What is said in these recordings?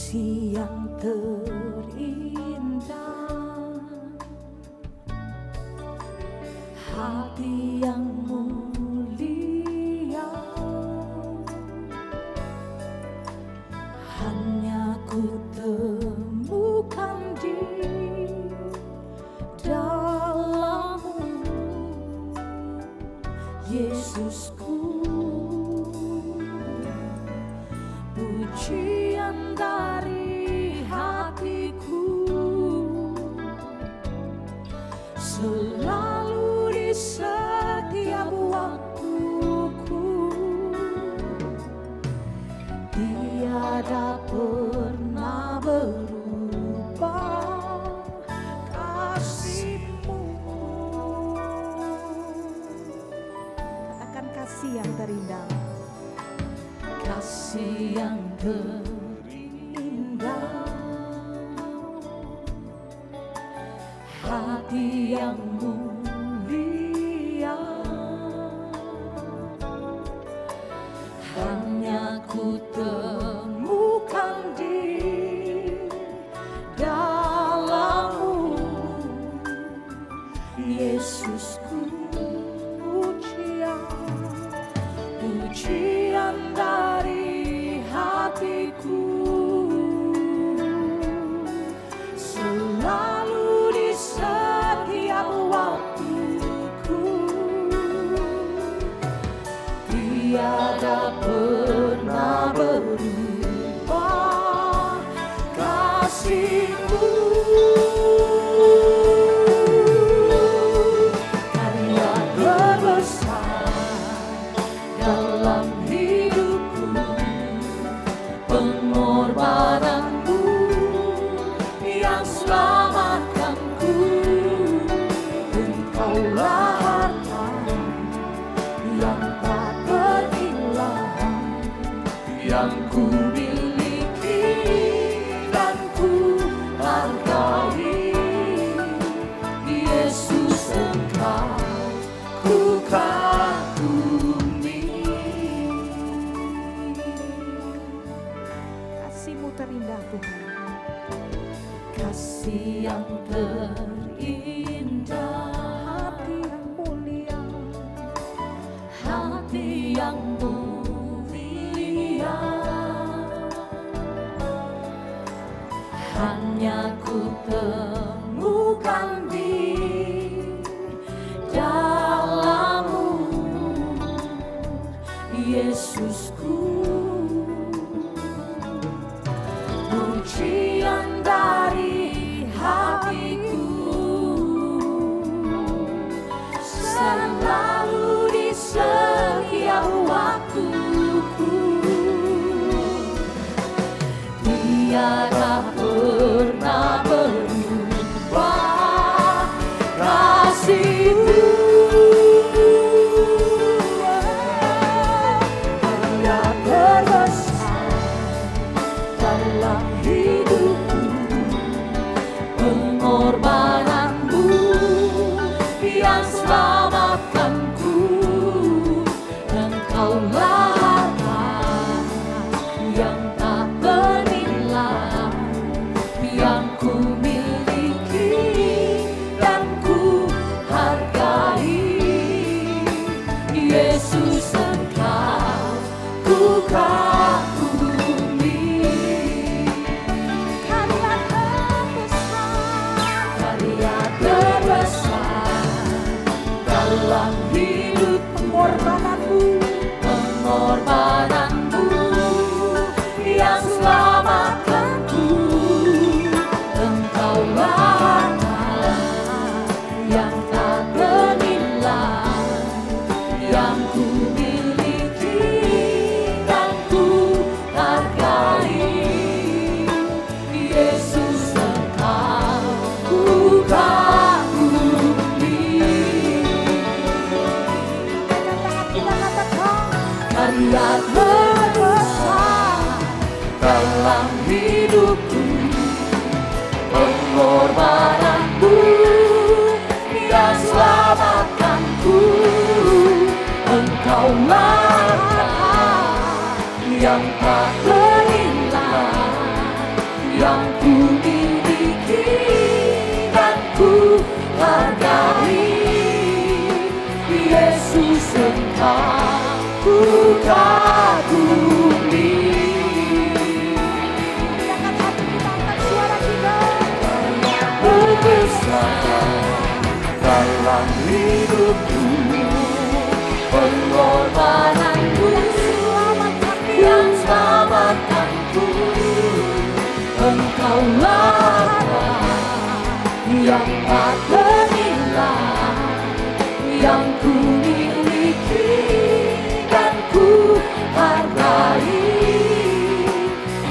kasih yang terindah, hati yang mulia, hanya ku temukan di dalam-Mu, Yesusku. Pujian dari hatiku selalu di setiap waktuku, tiada pernah berubah kasih-Mu. Katakan kasih yang terindah. Kasih yang terindah, hati yang mulia, hanya ku temukan di dalam-Mu, Yesusku. Pujian dari hatiku selalu di setiap waktuku, tiada pernah berubah kasih-Mu. Karya terbesar dalam hidupku, pengorbananmu yang selamatkanku. Engkaulah harta yang tak ternilai, yang ku miliki dan ku hargai. Yesus, Engkau ku kagumi. Kasih-Mu terindah Tuhan. Kasih yang terindah, Hati yang mulia, hati yang mulia, hanya ku temukan di dalam-Mu, Yesusku. Pujian dari hatiku selalu di setiap waktuku, tiada pernah berubah kasih-Mu. Karya terbesar dalam hidupku, pengorbananmu yang selamatkanku. Engkaulah harta yang tak ternilai, yang ku miliki dan ku hargai. Yesus, Engkau ku kagumi. Karya terbesar dalam hidupku, pengorbananmu yang selamatkanku. Engkaulah harta yang tak ternilai, yang ku miliki dan ku hargai. Yesus, Engkau ku kagumi. Karya terbesar dalam hidupku, pengorbananmu yang selamatkanku. Engkaulah yang tak ternilai, yang ku miliki dan ku hargai. Yesus Engkau ku kagumi. Muliakan hati kita, angkat suara kita. Berbesar dalam hidupku, pengorbananmu yang selamatkanku. Engkaulah yang tak ternilai, yang ku miliki dan ku hargai.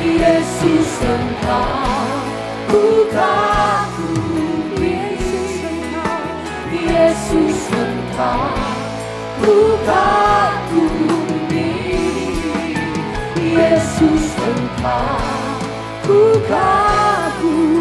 Yesus Engkau ku kagumi. Yesus Engkau ku kagumi. Yesus Engkau ku kagumi.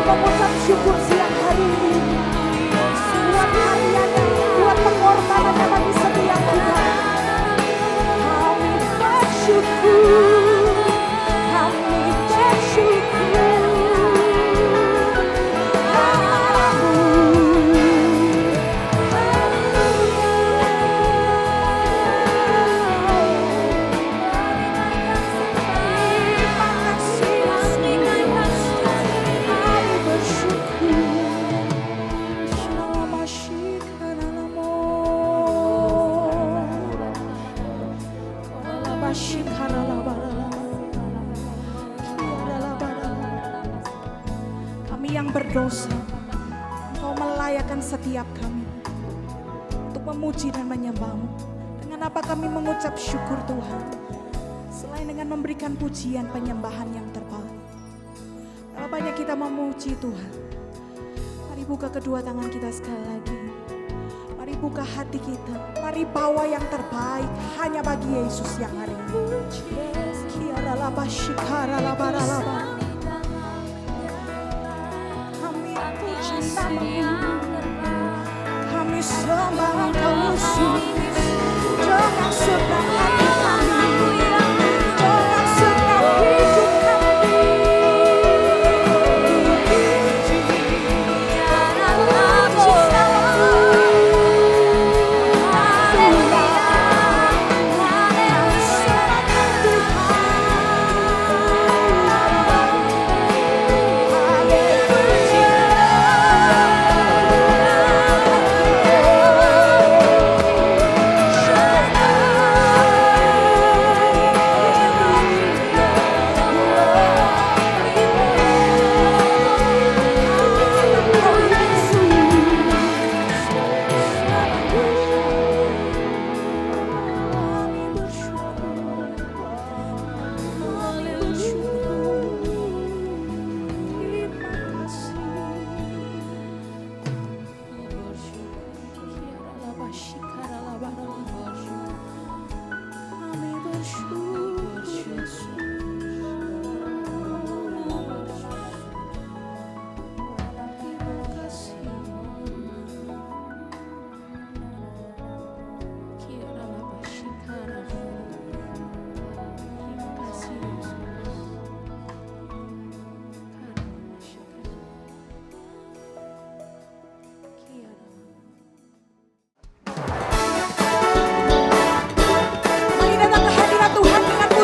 Mengucap syukur siang hari ini buat karyanya, buat pengorbanannya bagi setiap kita. Kami bersyukur, kami bersyukur padamu. Terima kasih, kami bersyukur. Kami yang berdosa, Engkau melayakkan setiap kami untuk memuji dan menyembah-Mu. Dengan apa kami mengucap syukur Tuhan, selain dengan memberikan pujian penyembahan yang terbaik. Kalau banyak kita memuji Tuhan, mari buka kedua tangan kita sekali lagi. Mari buka hati kita, mari bawa yang terbaik hanya bagi Yesus yang hari ini. Kami puji nama-Mu, kami sembah Engkau Yesus dengan segenap hati kami, dengan segenap hidup kami.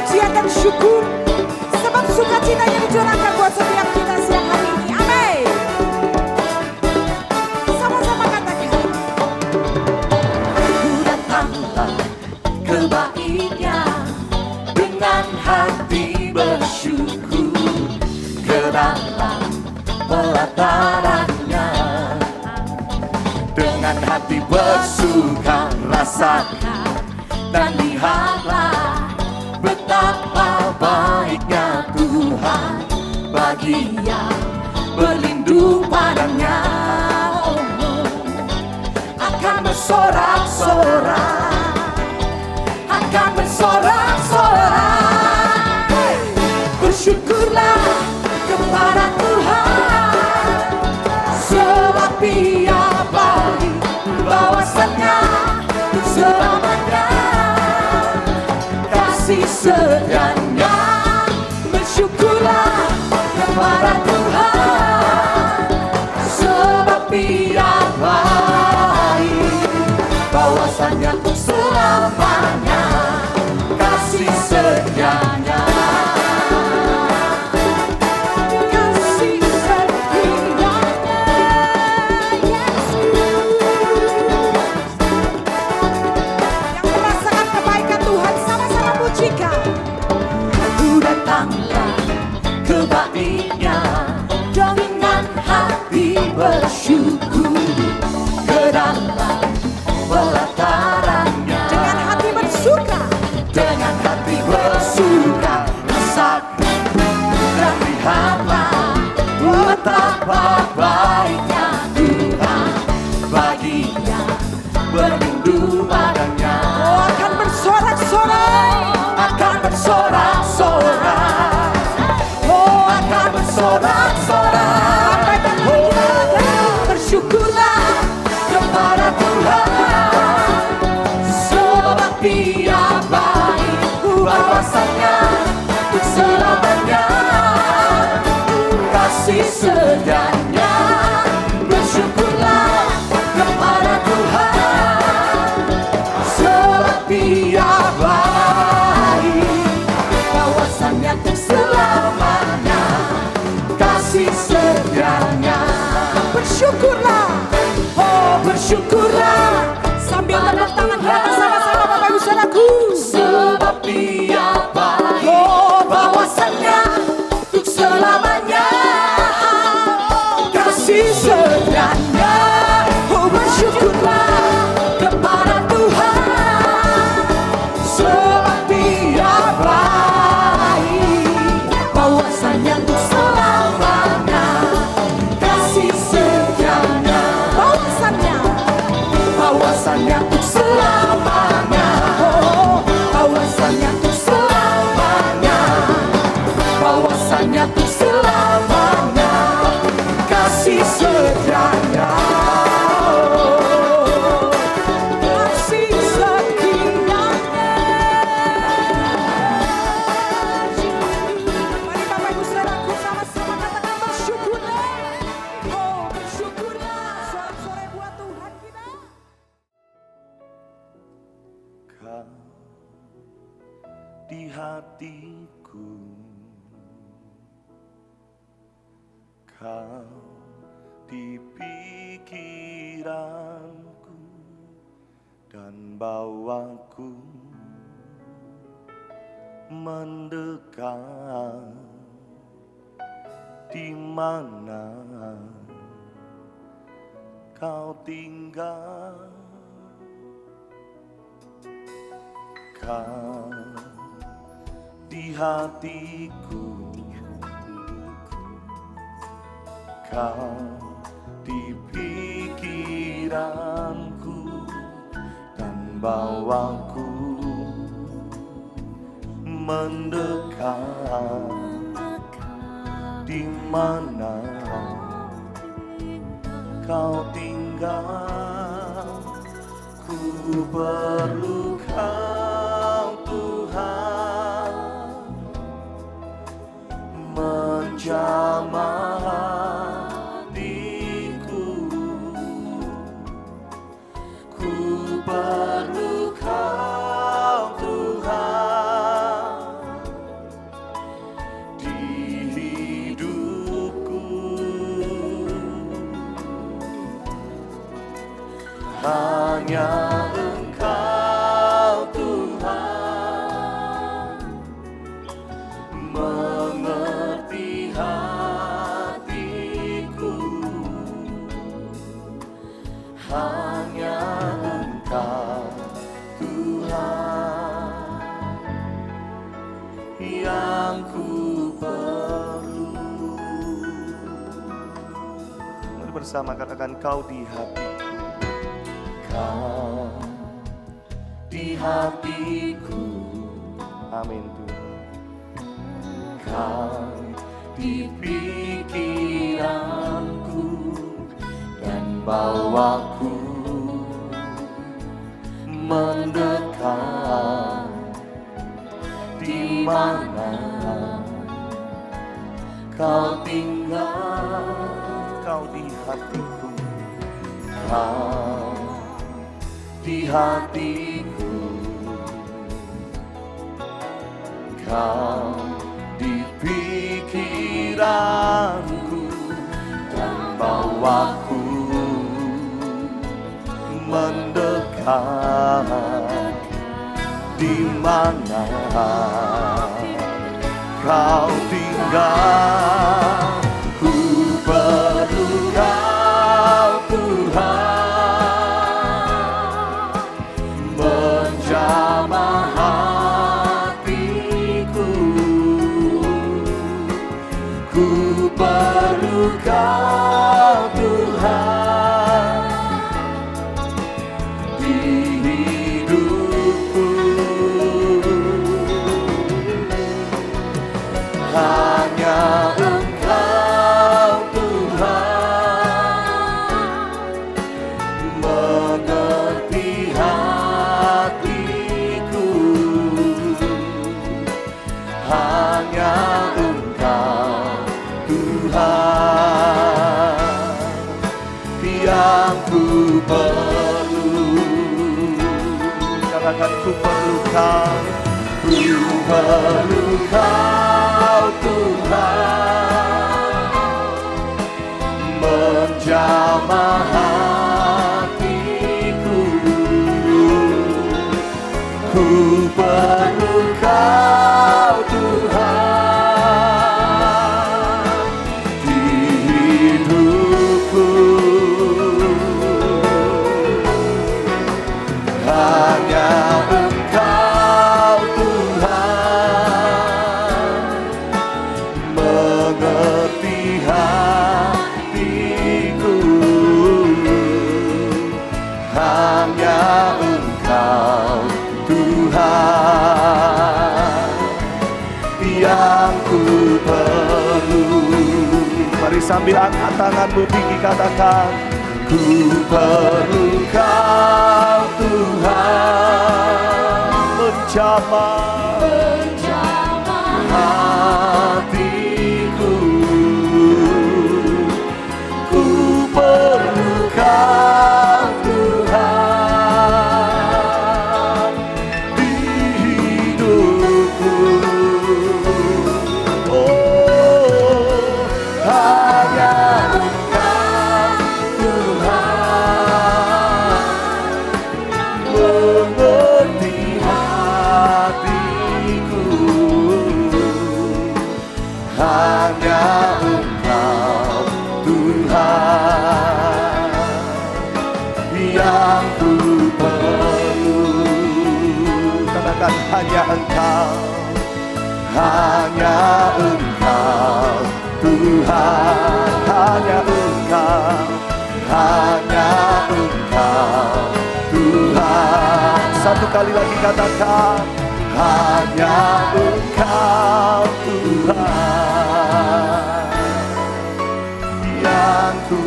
Pujian dan syukur, sebab sukacitanya dicurahkan buat setiap kita siang hari ini. Amin. Sama-sama katakan. Ku datanglah ke bait-Nya dengan hati bersyukur, ke dalam pelataran-Nya dengan hati bersuka, rasakan dan lihatlah Betapa baiknya Tuhan bagi yang berlindung padanya. Akan bersorak-sorak, akan bersorak-sorak. Bersyukurlah kepada Tuhan, sebab Dia baik, bahwasannya selamanya kasih setianya. Bersyukurlah kepada Tuhan, sebab Dia baik, bahwasannya untuk selamanya kasih setianya. Kasih setianya Yesus. Yang merasakan kebaikan Tuhan sama-sama pujikan. Datanglah kebaiknya dengan hati bersyukur ke dalam pelatarannya. Dengan hati bersuka, dengan hati bersuka, rasakan dan lihatlah betapa baiknya Tuhan bagi yang berlindung padanya. Oh, akan bersorak-sorai, akan bersorak-sorak, oh akan bersorak-sorak. Oh, bersyukurlah kepada Tuhan, sebab Dia baik, bahwasannya untuk selamanya kasih setianya. Bersyukurlah kepada Tuhan, sebab Dia baik, bahwasannya untuk selamanya kasih setianya. Bersyukurlah, oh bersyukurlah, sambil tepuk tangan ke atas sama-sama Bapak Ibu Saudaraku. Sebab Dia baik, oh bahwasannya untuk selamanya kasih setianya. Oh bersyukurlah kepada Tuhan, sebab Dia baik, bahwasannya untuk selamanya kasih setianya. Bahwasannya untuk selamanya, oh bahwasannya untuk selamanya, bahwasannya untuk selamanya kasih setianya. Kasih setianya. Mari Bapak Ibu Saudaraku sama-sama katakan bersyukurlah. Oh bersyukurlah, sorak-sorai buat Tuhan kita. Kau di hatiku, Kau di pikiranku, dan bawaku mendekat di mana Kau tinggal. Kau di hatiku, Kau di pikiranku, dan bawaku mendekat di mana Kau tinggal. Ku perlu Kau Tuhan, menjamah hatiku. Ku perlu Kau Tuhan di hidupku. Hanya Engkau bersama-sama katakan kau di hatiku. Kau di hatiku. Amin Tuhan. Kau di pikiranku dan bawaku mendekat di mana kau tinggal. Kau di hatiku. Kau di hatiku. Kau di pikiranku dan bawaku mendekat di mana kau tinggal. Ku perlu kau Tuhan, menjamah hatiku. Ku perlu kau Tuhan di hidupku. Hanya Engkau Tuhan mengerti hatiku. Hanya Engkau Tuhan yang ku perlu. Katakan ku perlu kau. Ku perlu kau Tuhan, menjamah hatiku. Ku perlu kau Tuhan di hidupku. Hanya Engkau Tuhan mengerti hatiku. Hanya Engkau Tuhan yang ku perlu. Mari sambil angkat tanganmu tinggi katakan, ku perlu kau Tuhan, menjamah hatiku. Ku perlu kau Tuhan di hidupku. Oh, hanya Engkau Tuhan mengerti hatiku. Hanya Engkau Tuhan yang ku perlu. Katakan hanya Engkau. Hanya Engkau Tuhan. Hanya Engkau. Hanya Engkau Tuhan. Satu kali lagi katakan, hanya Engkau Tuhan yang ku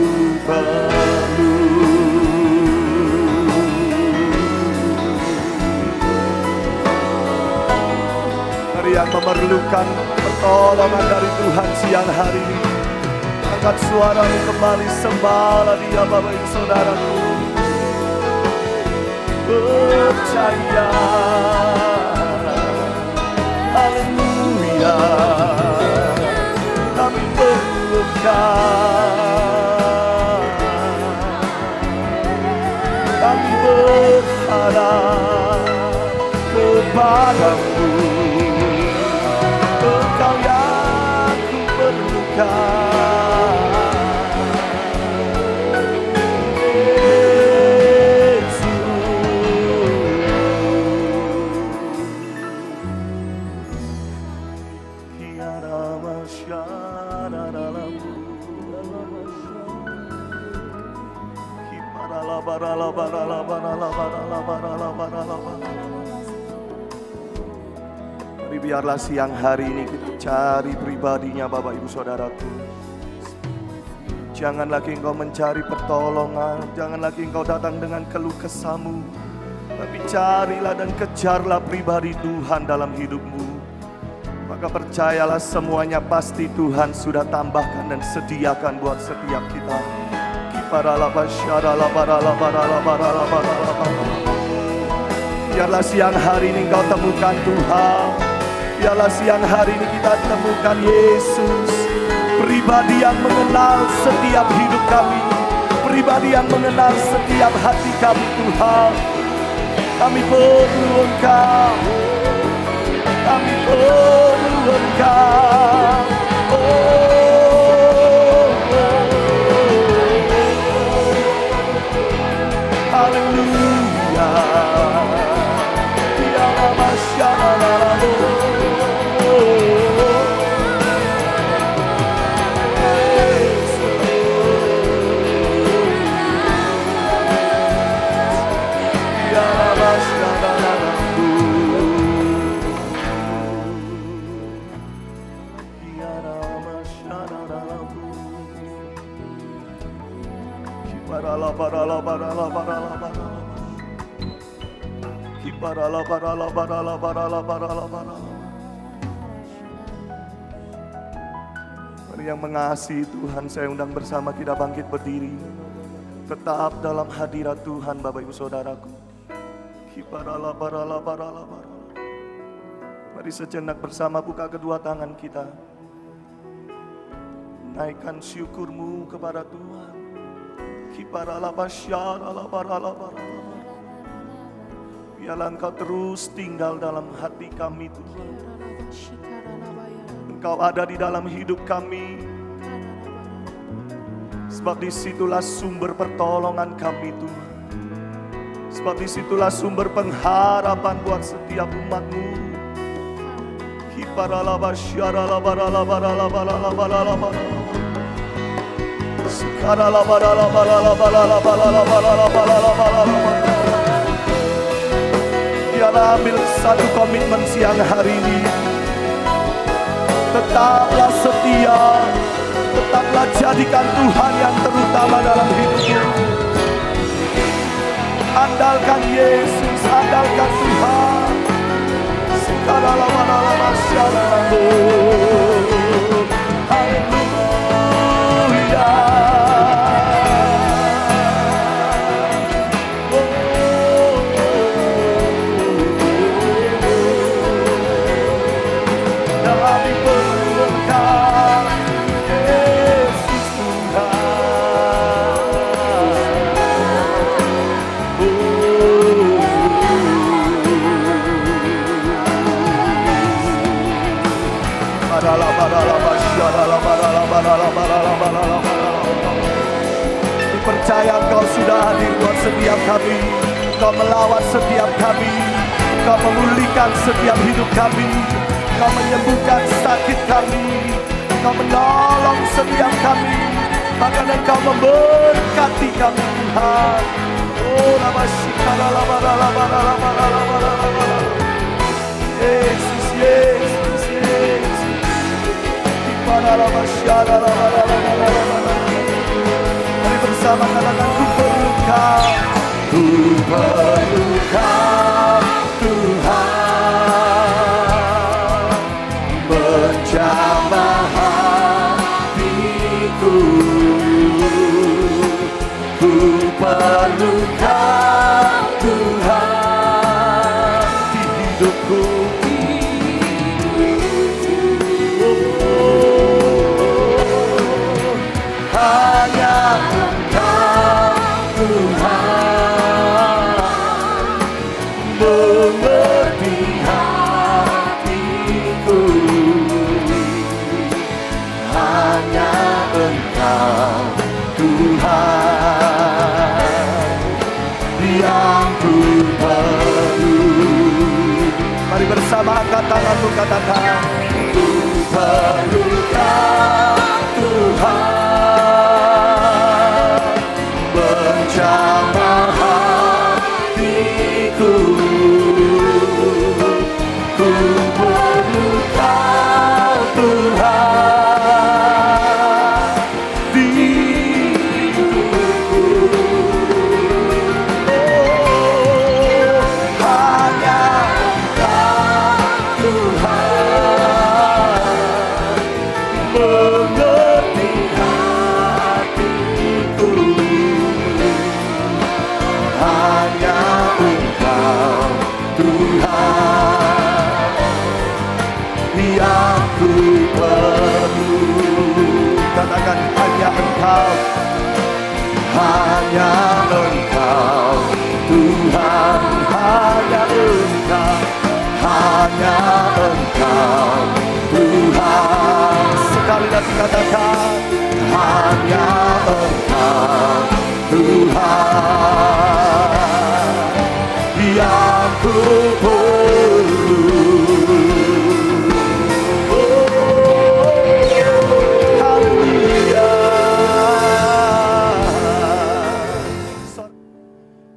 perlu. Mari yang memerlukan pertolongan dari Tuhan siang hari ini, angkat suaramu kembali, sembahlah Dia Bapak Ibu Saudaraku. Percaya, haleluya, kami perlukan, kami berharap kepadamu. Engkau yang ku perlukan. Mari biarlah siang hari ini kita cari pribadinya Bapak Ibu Saudaraku. Jangan lagi engkau mencari pertolongan, jangan lagi engkau datang dengan keluh kesahmu, tapi carilah dan kejarlah pribadi Tuhan dalam hidupmu. Maka percayalah semuanya pasti Tuhan sudah tambahkan dan sediakan buat setiap kita. Biarlah siang hari ini engkau temukan Tuhan. Biarlah siang hari ini kita temukan Yesus, pribadi yang mengenal setiap hidup kami, pribadi yang mengenal setiap hati kami Tuhan. Kami perlu Engkau, kami perlu Engkau. Haleluya. Ya Masyaallah. Mari yang mengasihi Tuhan, saya undang bersama kita bangkit berdiri, tetap dalam hadirat Tuhan Bapak Ibu Saudaraku. Mari sejenak bersama buka kedua tangan kita, naikkan syukurmu kepada Tuhan. Biarlah Engkau terus tinggal dalam hati kami Tuhan. Engkau ada di dalam hidup kami, sebab disitulah sumber pertolongan kami Tuhan. Sebab disitulah sumber pengharapan buat setiap umat-Mu. Biarlah ambil satu komitmen siang hari ini. Tetaplah setia, tetaplah jadikan Tuhan yang terutama dalam hidupmu. Andalkan Yesus, andalkan Tuhan. Haleluya. Percaya Engkau sudah hadir buat setiap kami. Engkau melawat setiap kami. Engkau memulihkan setiap hidup kami. Engkau menyembuhkan sakit kami. Engkau menolong setiap kami. Bahkan Engkau memberkati kami Tuhan. Oh, Yesus, Yesus, Yesus. Mari bersama katakan, ku perlu Kau, ku perlu Kau Tuhan, menjamah hatiku. Ku perlu Kau Tuhan di hidupku. Hanya Engkau Tuhan mengerti hatiku. Hanya Engkau Tuhan yang ku perlu. Mari bersama angkat tanganmu, katakan, ku perlu Kau Tuhan, menjamah hatiku. Tuhan yang ku perlu. Katakan hanya Engkau, hanya Engkau Tuhan, hanya Engkau, hanya Engkau Tuhan. Sekali lagi katakan hanya Engkau Tuhan yang ku perlu.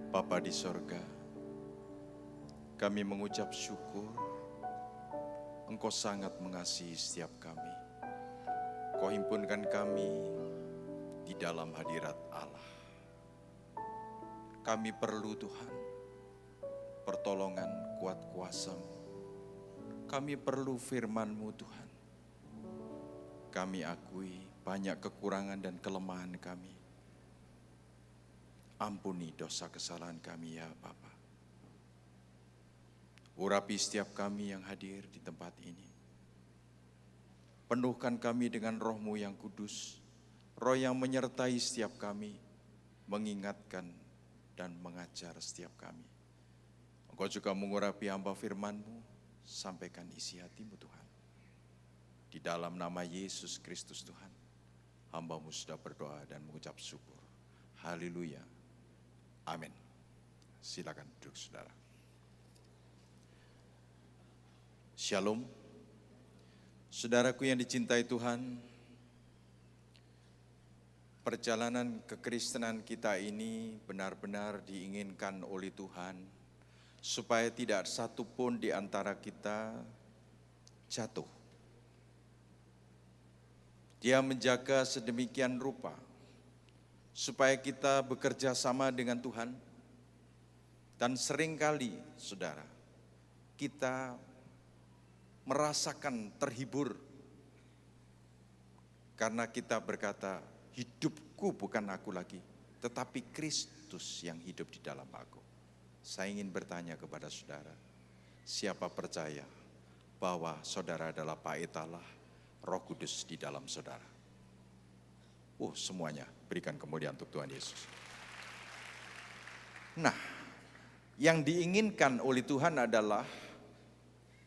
Bapa di sorga, kami mengucap syukur, Engkau sangat mengasihi setiap kami. Kau himpunkan kami di dalam hadirat Allah. Kami perlu Tuhan, pertolongan kuat kuasa-Mu. Kami perlu firman-Mu Tuhan. Kami akui banyak kekurangan dan kelemahan kami. Ampuni dosa kesalahan kami ya Bapa. Urapi setiap kami yang hadir di tempat ini. Penuhkan kami dengan roh-Mu yang kudus, roh yang menyertai setiap kami, mengingatkan dan mengajar setiap kami. Engkau juga mengurapi hamba firman-Mu, sampaikan isi hati-Mu Tuhan. Di dalam nama Yesus Kristus Tuhan, hamba-Mu sudah berdoa dan mengucap syukur. Haleluya. Amin. Silakan duduk saudara. Shalom. Saudaraku yang dicintai Tuhan, perjalanan kekristenan kita ini benar-benar diinginkan oleh Tuhan supaya tidak satu pun di antara kita jatuh. Dia menjaga sedemikian rupa supaya kita bekerja sama dengan Tuhan. Dan seringkali, saudara, kita merasakan terhibur karena kita berkata, hidupku bukan aku lagi, tetapi Kristus yang hidup di dalam aku. Saya ingin bertanya kepada saudara, siapa percaya bahwa saudara adalah bait Allah, Roh Kudus di dalam saudara? Semuanya berikan kemuliaan untuk Tuhan Yesus. Nah, yang diinginkan oleh Tuhan adalah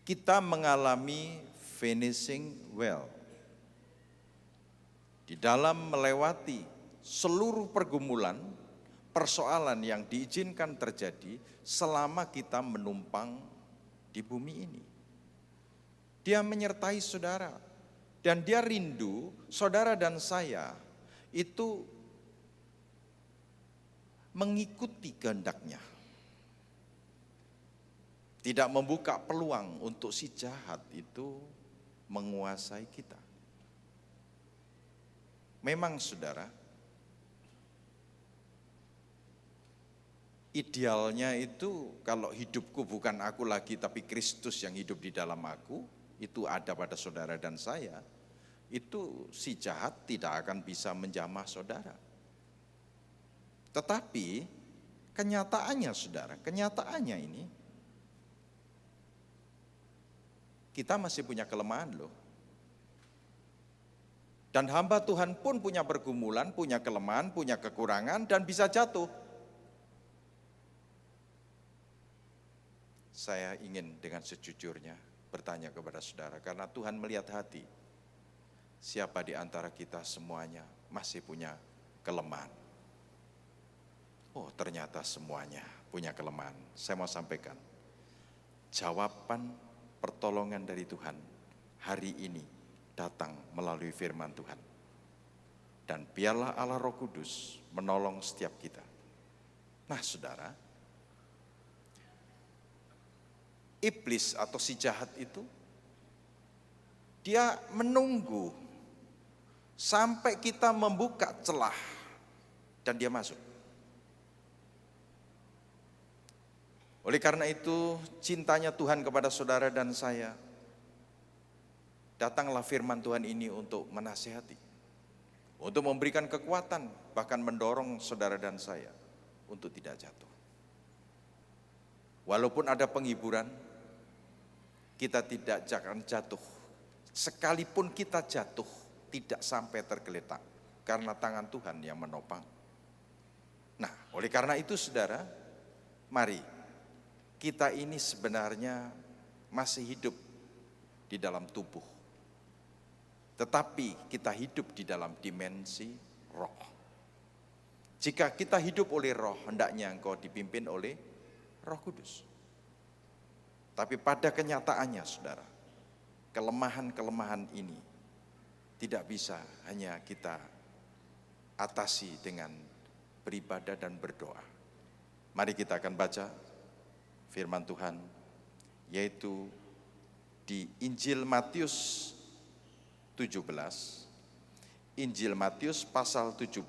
kita mengalami finishing well. Di dalam melewati seluruh pergumulan, persoalan yang diizinkan terjadi selama kita menumpang di bumi ini. Dia menyertai saudara, dan dia rindu saudara dan saya itu mengikuti kehendaknya. Tidak membuka peluang untuk si jahat itu menguasai kita. Memang saudara, idealnya itu kalau hidupku bukan aku lagi tapi Kristus yang hidup di dalam aku, itu ada pada saudara dan saya, itu si jahat tidak akan bisa menjamah saudara. Tetapi kenyataannya saudara, kenyataannya ini kita masih punya kelemahan loh. Dan hamba Tuhan pun punya pergumulan, punya kelemahan, punya kekurangan dan bisa jatuh. Saya ingin dengan sejujurnya bertanya kepada saudara, karena Tuhan melihat hati. Siapa di antara kita semuanya masih punya kelemahan? Ternyata semuanya punya kelemahan. Saya mau sampaikan, jawaban pertolongan dari Tuhan hari ini datang melalui firman Tuhan. Dan biarlah Allah Roh Kudus menolong setiap kita. Nah saudara, iblis atau si jahat itu, dia menunggu sampai kita membuka celah dan dia masuk. Oleh karena itu, cintanya Tuhan kepada saudara dan saya, datanglah firman Tuhan ini untuk menasihati, untuk memberikan kekuatan, bahkan mendorong saudara dan saya untuk tidak jatuh. Walaupun ada penghiburan, kita tidak jangan jatuh. Sekalipun kita jatuh, tidak sampai tergeletak. Karena tangan Tuhan yang menopang. Nah, oleh karena itu saudara, mari kita ini sebenarnya masih hidup di dalam tubuh. Tetapi kita hidup di dalam dimensi roh. Jika kita hidup oleh roh, hendaknya engkau dipimpin oleh Roh Kudus. Tapi pada kenyataannya saudara, kelemahan-kelemahan ini tidak bisa hanya kita atasi dengan beribadah dan berdoa. Mari kita akan baca firman Tuhan, yaitu di Injil Matius 17. Injil Matius pasal 17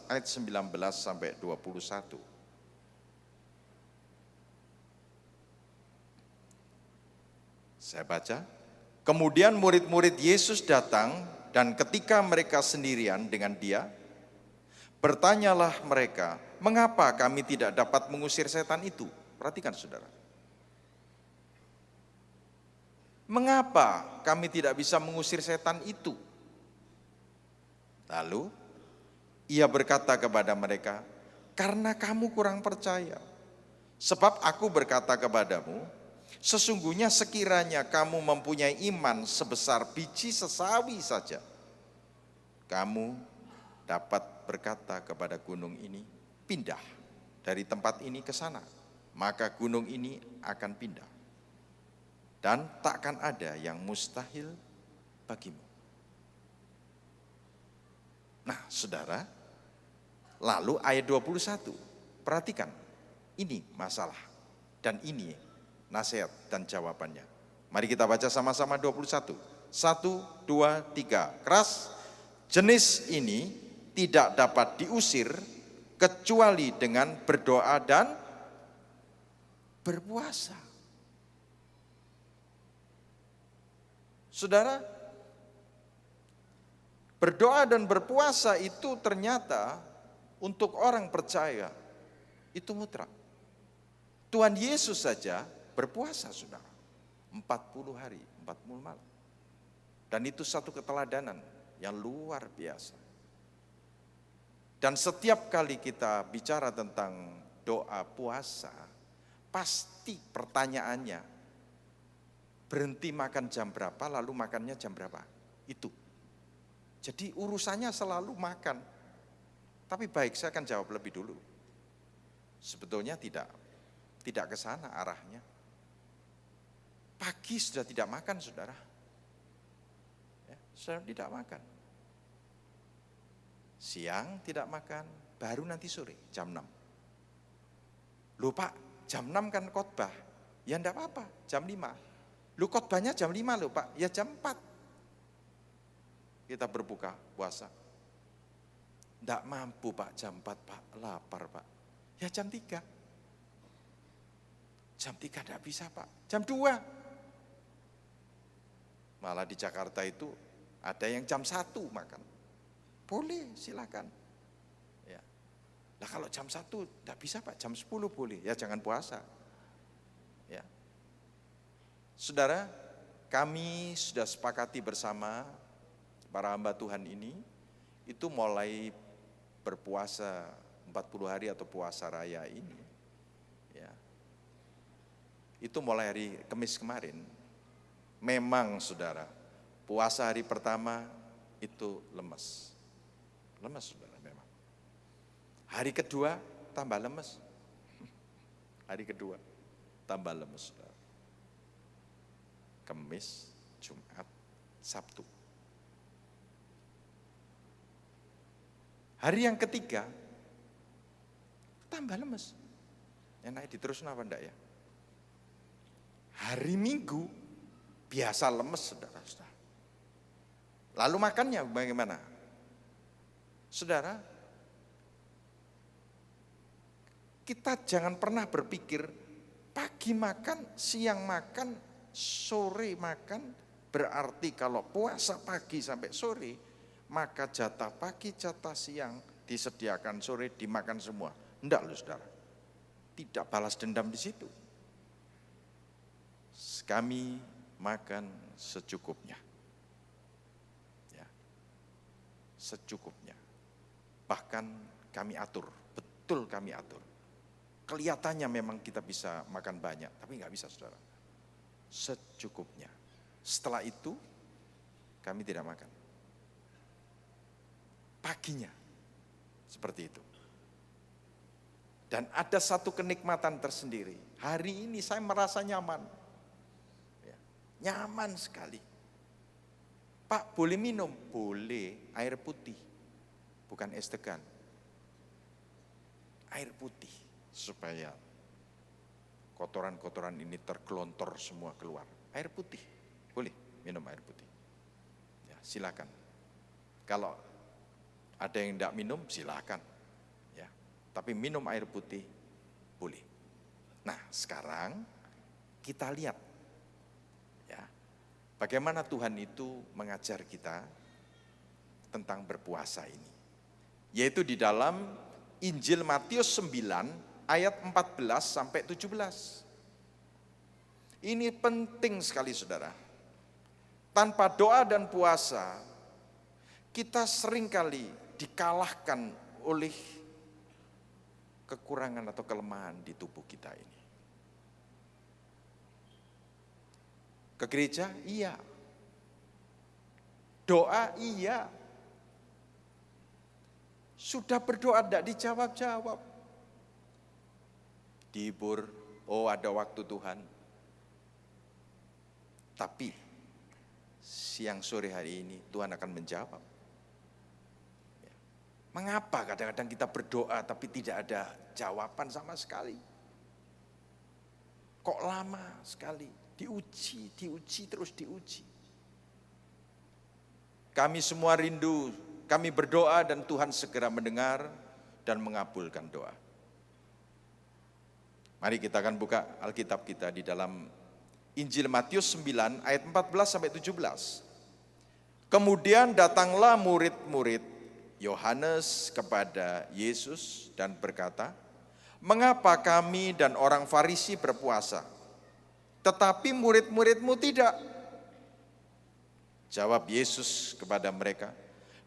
ayat 19 sampai 21. Saya baca. Kemudian murid-murid Yesus datang dan ketika mereka sendirian dengan dia, bertanyalah mereka, mengapa kami tidak dapat mengusir setan itu? Perhatikan saudara. Mengapa kami tidak bisa mengusir setan itu? Lalu ia berkata kepada mereka, karena kamu kurang percaya. Sebab aku berkata kepadamu, sesungguhnya sekiranya kamu mempunyai iman sebesar biji sesawi saja, kamu dapat berkata kepada gunung ini, pindah dari tempat ini ke sana, maka gunung ini akan pindah. Dan takkan ada yang mustahil bagimu. Nah saudara, lalu ayat 21, perhatikan, ini masalah dan ini nasihat dan jawabannya. Mari kita baca sama-sama 21. 1, 2, 3. Keras. Jenis ini tidak dapat diusir kecuali dengan berdoa dan berpuasa. Saudara, berdoa dan berpuasa itu ternyata untuk orang percaya itu mutlak. Tuhan Yesus saja berpuasa saudara, 40 hari, 40 malam. Dan itu satu keteladanan yang luar biasa. Dan setiap kali kita bicara tentang doa puasa, pasti pertanyaannya, berhenti makan jam berapa, lalu makannya jam berapa? Itu. Jadi urusannya selalu makan. Tapi baik, saya akan jawab lebih dulu. Sebetulnya tidak ke sana arahnya. Pagi sudah tidak makan, saudara. Ya, sudah tidak makan. Siang tidak makan, baru nanti sore, jam 6. Loh Pak, jam 6 kan khotbah. Ya enggak apa-apa, jam 5. Loh khotbahnya jam 5 loh Pak, ya jam 4. Kita berbuka puasa. Enggak mampu Pak, jam 4 Pak, lapar Pak. Ya jam 3. Jam 3 enggak bisa Pak, jam 2. Malah di Jakarta itu ada yang jam 1 makan. Boleh, silakan. Ya. Nah kalau jam 1 enggak bisa Pak, jam 10 boleh. Ya jangan puasa. Ya. Saudara, kami sudah sepakati bersama para hamba Tuhan ini, itu mulai berpuasa 40 hari atau puasa raya ini. Ya. Itu mulai hari Kamis kemarin. Memang saudara, puasa hari pertama itu lemes. Lemes saudara memang. Hari kedua tambah lemes. Hari kedua tambah lemes saudara. Kamis, Jumat, Sabtu. Hari yang ketiga tambah lemes. Enak diteruskan apa enggak ya? Hari Minggu biasa lemes saudara-saudara. Lalu makannya bagaimana? Saudara, kita jangan pernah berpikir pagi makan, siang makan, sore makan, berarti kalau puasa pagi sampai sore, maka jatah pagi, jatah siang disediakan sore, dimakan semua. Enggak loh saudara, tidak balas dendam di situ. kami makan secukupnya. Ya, secukupnya. Bahkan kami atur, betul kami atur. Kelihatannya memang kita bisa makan banyak, tapi nggak bisa saudara. Secukupnya. Setelah itu kami tidak makan. Paginya seperti itu. Dan ada satu kenikmatan tersendiri. Hari ini saya merasa nyaman. Ya, nyaman sekali. Pak, boleh minum? Boleh, air putih. Bukan es degan. Air putih. Supaya kotoran-kotoran ini tergelontor semua keluar. Air putih, boleh minum air putih. Ya, silakan. Kalau ada yang tidak minum, silakan. Ya, tapi minum air putih boleh. Nah, sekarang kita lihat ya, bagaimana Tuhan itu mengajar kita tentang berpuasa ini. Yaitu di dalam Injil Matius 9 ayat 14 sampai 17. Ini penting sekali saudara. Tanpa doa dan puasa, kita seringkali dikalahkan oleh kekurangan atau kelemahan di tubuh kita ini. Ke gereja? Iya. Doa? Iya. Sudah berdoa tidak dijawab-jawab. Dihibur, oh ada waktu Tuhan. Tapi siang sore hari ini Tuhan akan menjawab. Mengapa kadang-kadang kita berdoa tapi tidak ada jawaban sama sekali? Kok lama sekali? Diuji, terus diuji. Kami semua rindu, kami berdoa dan Tuhan segera mendengar dan mengabulkan doa. Mari kita akan buka Alkitab kita di dalam Injil Matius 9 ayat 14 sampai 17. Kemudian datanglah murid-murid Yohanes kepada Yesus dan berkata, "Mengapa kami dan orang Farisi berpuasa, tetapi murid-muridmu tidak?" Jawab Yesus kepada mereka,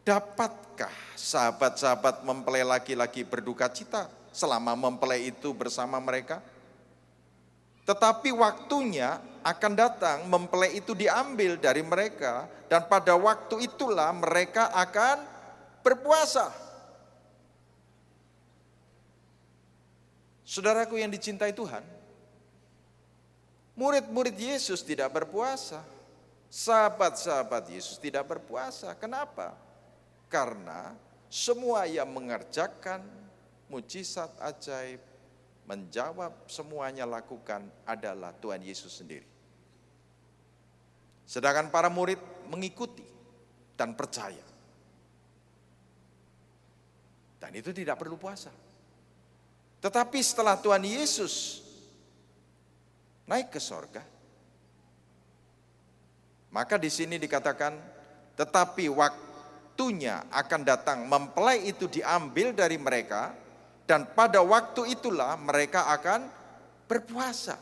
"Dapatkah sahabat-sahabat mempelai laki-laki berduka cita selama mempelai itu bersama mereka? Tetapi waktunya akan datang mempelai itu diambil dari mereka, dan pada waktu itulah mereka akan berpuasa." Saudaraku yang dicintai Tuhan, murid-murid Yesus tidak berpuasa. Sahabat-sahabat Yesus tidak berpuasa. Kenapa? Karena semua yang mengerjakan mujizat ajaib, menjawab semuanya lakukan adalah Tuhan Yesus sendiri. Sedangkan para murid mengikuti dan percaya. Dan itu tidak perlu puasa. Tetapi setelah Tuhan Yesus naik ke sorga, maka di sini dikatakan, tetapi waktunya akan datang mempelai itu diambil dari mereka, dan pada waktu itulah mereka akan berpuasa.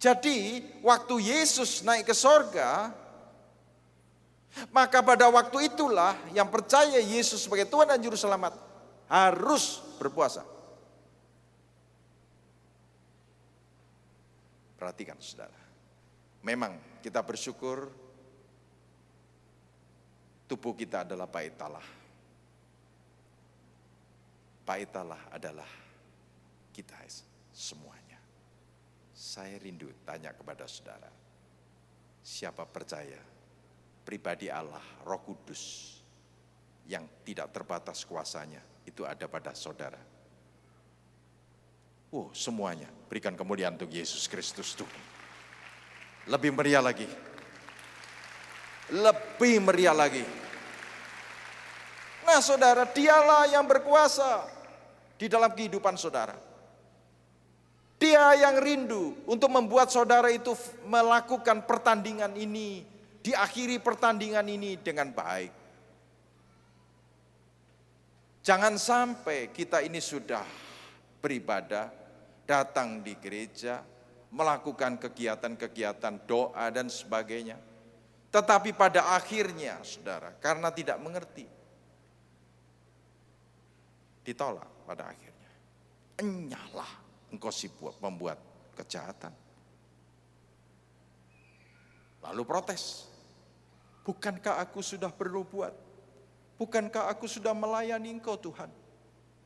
Jadi waktu Yesus naik ke sorga, maka pada waktu itulah yang percaya Yesus sebagai Tuhan dan Juru Selamat harus berpuasa. Perhatikan saudara, memang kita bersyukur tubuh kita adalah bait Allah. Bait Allah adalah kita semuanya. Saya rindu tanya kepada saudara, siapa percaya pribadi Allah, Roh Kudus yang tidak terbatas kuasanya itu ada pada saudara? Semuanya. Berikan kemuliaan untuk Yesus Kristus Tuhan. Lebih meriah lagi. Lebih meriah lagi. Nah saudara, dialah yang berkuasa di dalam kehidupan saudara. Dia yang rindu untuk membuat saudara itu melakukan pertandingan ini, diakhiri pertandingan ini dengan baik. Jangan sampai kita ini sudah beribadah, datang di gereja, melakukan kegiatan-kegiatan doa dan sebagainya. Tetapi pada akhirnya, saudara, karena tidak mengerti, ditolak pada akhirnya. Enyahlah engkau si pembuat kejahatan. Lalu protes. Bukankah aku sudah bernubuat? Bukankah aku sudah melayani engkau Tuhan?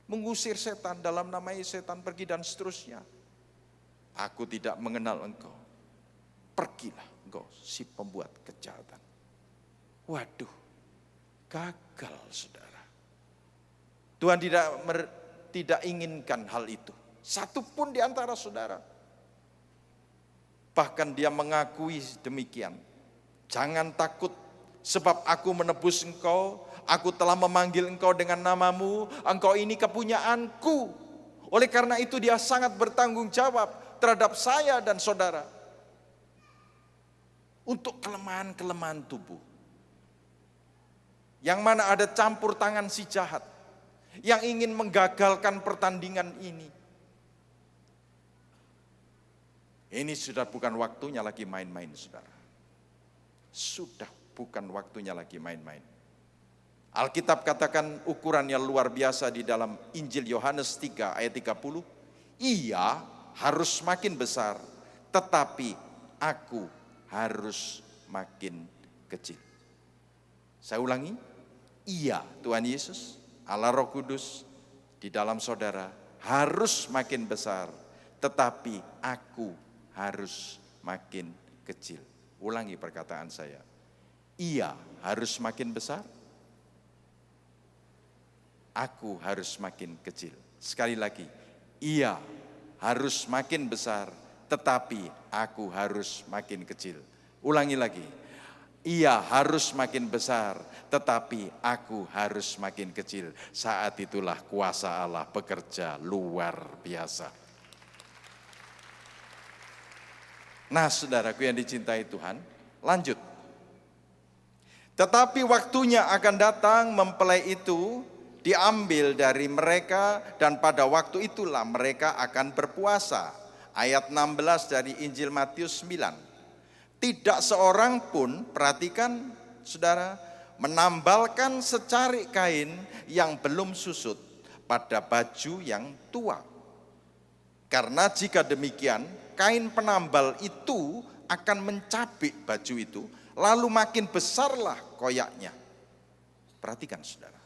Mengusir setan dalam nama setan pergi dan seterusnya. Aku tidak mengenal engkau. Pergilah engkau si pembuat kejahatan. Waduh, gagal saudara. Tuhan tidak inginkan hal itu. Satupun di antara saudara. Bahkan dia mengakui demikian. Jangan takut sebab aku menebus engkau. Aku telah memanggil engkau dengan namamu. Engkau ini kepunyaanku. Oleh karena itu dia sangat bertanggung jawab terhadap saya dan saudara. Untuk kelemahan-kelemahan tubuh. Yang mana ada campur tangan si jahat. Yang ingin menggagalkan pertandingan ini. Ini sudah bukan waktunya lagi main-main saudara. Sudah bukan waktunya lagi main-main. Alkitab katakan ukuran yang luar biasa di dalam Injil Yohanes 3 ayat 30. Ia harus makin besar, tetapi aku harus makin kecil. Saya ulangi, ia Tuhan Yesus, Allah Roh Kudus di dalam saudara harus makin besar, tetapi aku harus makin kecil. Ulangi perkataan saya, ia harus makin besar, aku harus makin kecil. Sekali lagi, ia harus makin besar, tetapi aku harus makin kecil. Ulangi lagi, ia harus makin besar, tetapi aku harus makin kecil. Saat itulah kuasa Allah bekerja luar biasa. Nah saudaraku yang dicintai Tuhan, lanjut. Tetapi waktunya akan datang mempelai itu diambil dari mereka dan pada waktu itulah mereka akan berpuasa. Ayat 16 dari Injil Matius 9. Tidak seorang pun, perhatikan saudara, menambalkan secarik kain yang belum susut pada baju yang tua. Karena jika demikian, kain penambal itu akan mencabik baju itu, lalu makin besarlah koyaknya. Perhatikan saudara.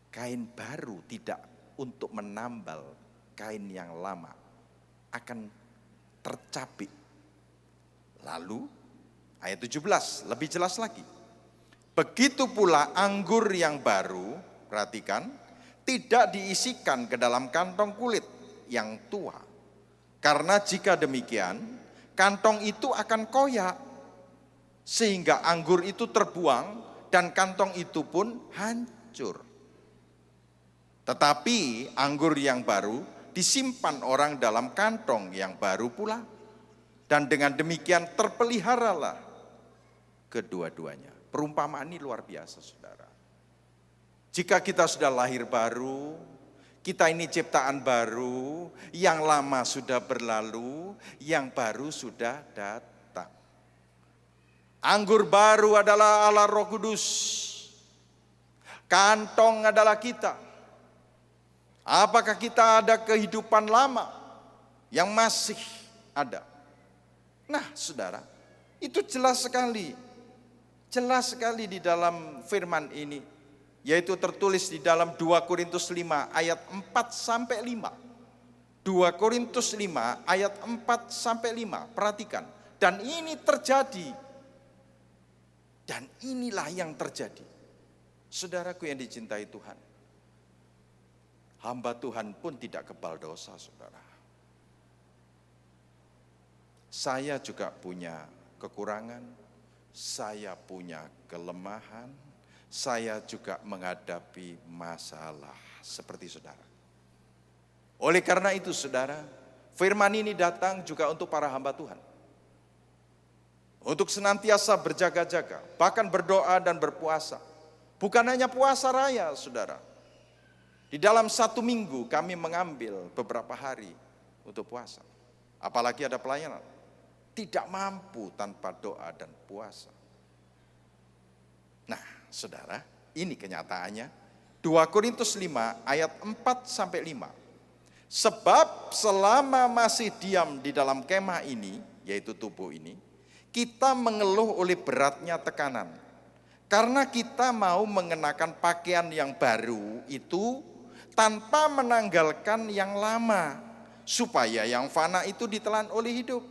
Kain baru tidak untuk menambal kain yang lama, akan tercabik. Lalu ayat 17 lebih jelas lagi. Begitu pula anggur yang baru, perhatikan, tidak diisikan ke dalam kantong kulit yang tua. Karena jika demikian, kantong itu akan koyak, sehingga anggur itu terbuang dan kantong itu pun hancur. Tetapi anggur yang baru disimpan orang dalam kantong yang baru pula. Dan dengan demikian terpeliharalah kedua-duanya. Perumpamaan ini luar biasa saudara. Jika kita sudah lahir baru, kita ini ciptaan baru, yang lama sudah berlalu, yang baru sudah datang. Anggur baru adalah Allah Roh Kudus. Kantong adalah kita. Apakah kita ada kehidupan lama yang masih ada? Nah saudara, itu jelas sekali di dalam firman ini, yaitu tertulis di dalam 2 Korintus 5 ayat 4-5. 2 Korintus 5 ayat 4-5, perhatikan. Dan ini terjadi. Dan inilah yang terjadi. Saudaraku yang dicintai Tuhan. Hamba Tuhan pun tidak kebal dosa saudara. Saya juga punya kekurangan, saya punya kelemahan, saya juga menghadapi masalah seperti saudara. Oleh karena itu saudara, firman ini datang juga untuk para hamba Tuhan. Untuk senantiasa berjaga-jaga, bahkan berdoa dan berpuasa. Bukan hanya puasa raya saudara. Di dalam 1 minggu kami mengambil beberapa hari untuk puasa. Apalagi ada pelayanan. Tidak mampu tanpa doa dan puasa. Nah, saudara, ini kenyataannya. 2 Korintus 5 ayat 4-5. Sebab selama masih diam di dalam kemah ini, yaitu tubuh ini, kita mengeluh oleh beratnya tekanan. Karena kita mau mengenakan pakaian yang baru itu tanpa menanggalkan yang lama, supaya yang fana itu ditelan oleh hidup.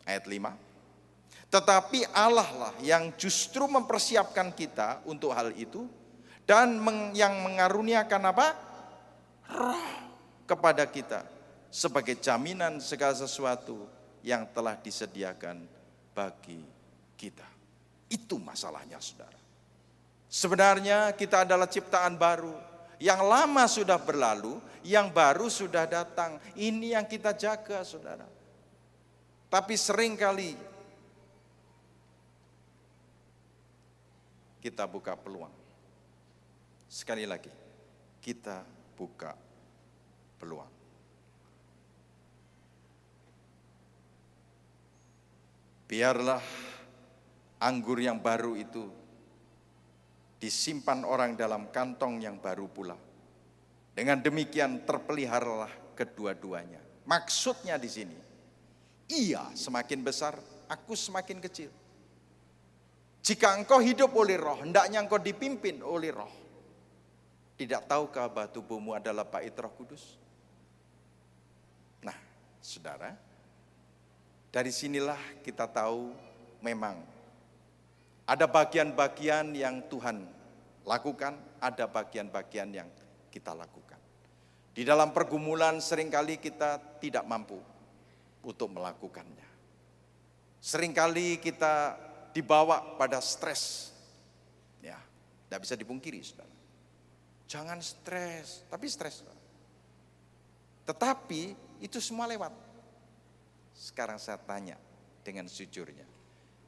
Ayat 5. Tetapi Allah lah yang justru mempersiapkan kita untuk hal itu, dan yang mengaruniakan apa? Roh kepada kita sebagai jaminan segala sesuatu yang telah disediakan bagi kita. Itu masalahnya, saudara. Sebenarnya kita adalah ciptaan baru. Yang lama sudah berlalu, yang baru sudah datang. Ini yang kita jaga, saudara. Tapi seringkali kita buka peluang. Sekali lagi, kita buka peluang. Biarlah anggur yang baru itu disimpan orang dalam kantong yang baru pula. Dengan demikian terpeliharalah kedua-duanya. Maksudnya di sini, ia semakin besar, aku semakin kecil. Jika engkau hidup oleh roh, hendaknya engkau dipimpin oleh roh. Tidak tahukah bahwa tubuhmu adalah bait Roh Kudus? Nah, saudara, dari sinilah kita tahu memang ada bagian-bagian yang Tuhan lakukan, ada bagian-bagian yang kita lakukan. Di dalam pergumulan seringkali kita tidak mampu untuk melakukannya. Seringkali kita dibawa pada stres. Ya, tidak bisa dipungkiri, saudara. Jangan stres, tapi stres. Tetapi itu semua lewat. Sekarang saya tanya dengan sejujurnya.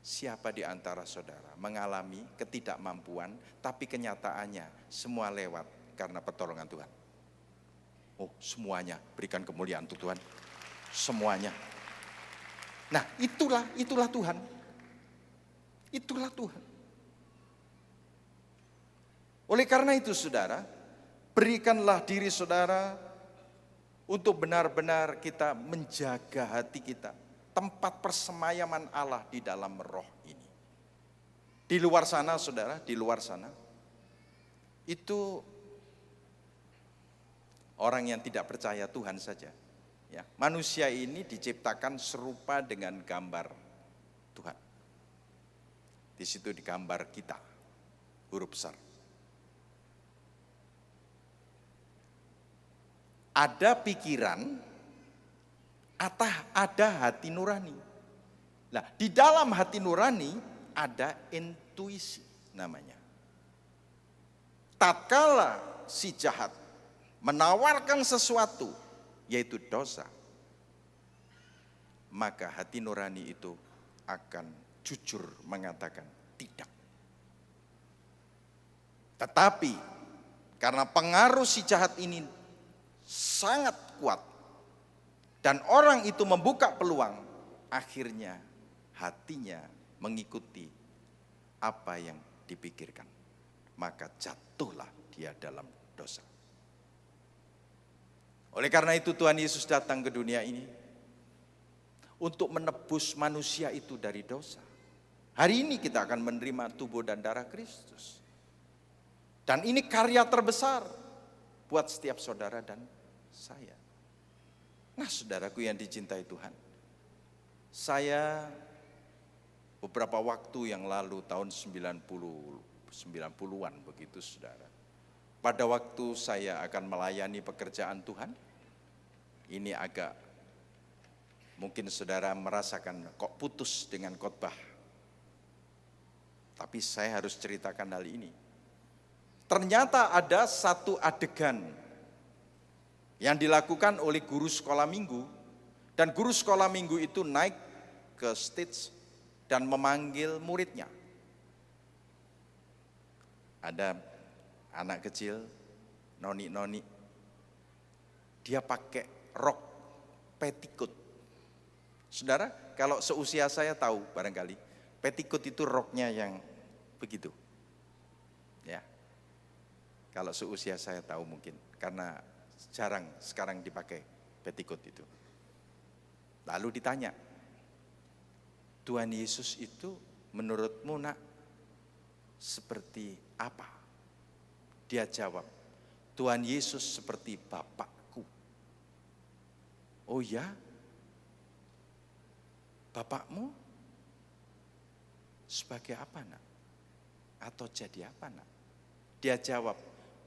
Siapa di antara saudara mengalami ketidakmampuan, tapi kenyataannya semua lewat karena pertolongan Tuhan? Oh, semuanya, berikan kemuliaan untuk Tuhan. Semuanya. Nah, itulah Tuhan. Itulah Tuhan. Oleh karena itu, saudara, berikanlah diri saudara untuk benar-benar kita menjaga hati kita. Tempat persemayaman Allah di dalam roh ini. Di luar sana, saudara, di luar sana, itu orang yang tidak percaya Tuhan saja. Ya, manusia ini diciptakan serupa dengan gambar Tuhan. Di situ digambar kita, huruf besar. Ada pikiran, ada hati nurani. Nah, di dalam hati nurani ada intuisi namanya. Tatkala si jahat menawarkan sesuatu, yaitu dosa, maka hati nurani itu akan jujur mengatakan tidak. Tetapi karena pengaruh si jahat ini sangat kuat, dan orang itu membuka peluang, akhirnya hatinya mengikuti apa yang dipikirkan. Maka jatuhlah dia dalam dosa. Oleh karena itu Tuhan Yesus datang ke dunia ini untuk menebus manusia itu dari dosa. Hari ini kita akan menerima tubuh dan darah Kristus. Dan ini karya terbesar buat setiap saudara dan saya. Nah, saudaraku yang dicintai Tuhan, saya beberapa waktu yang lalu, tahun 90-an begitu, saudara. Pada waktu saya akan melayani pekerjaan Tuhan, ini agak, mungkin saudara merasakan kok putus dengan khotbah. Tapi saya harus ceritakan hal ini. Ternyata ada satu adegan yang dilakukan oleh guru sekolah minggu, dan guru sekolah minggu itu naik ke stage dan memanggil muridnya. Ada anak kecil, noni-noni, dia pakai rok pettikut. Saudara, kalau seusia saya tahu barangkali, pettikut itu roknya yang begitu. Ya. Kalau seusia saya tahu mungkin, karena jarang sekarang dipakai pettikut itu. Lalu ditanya, Tuhan Yesus itu menurutmu nak seperti apa? Dia jawab, Tuhan Yesus seperti Bapakku. Oh ya? Bapakmu sebagai apa nak? Atau jadi apa nak? Dia jawab,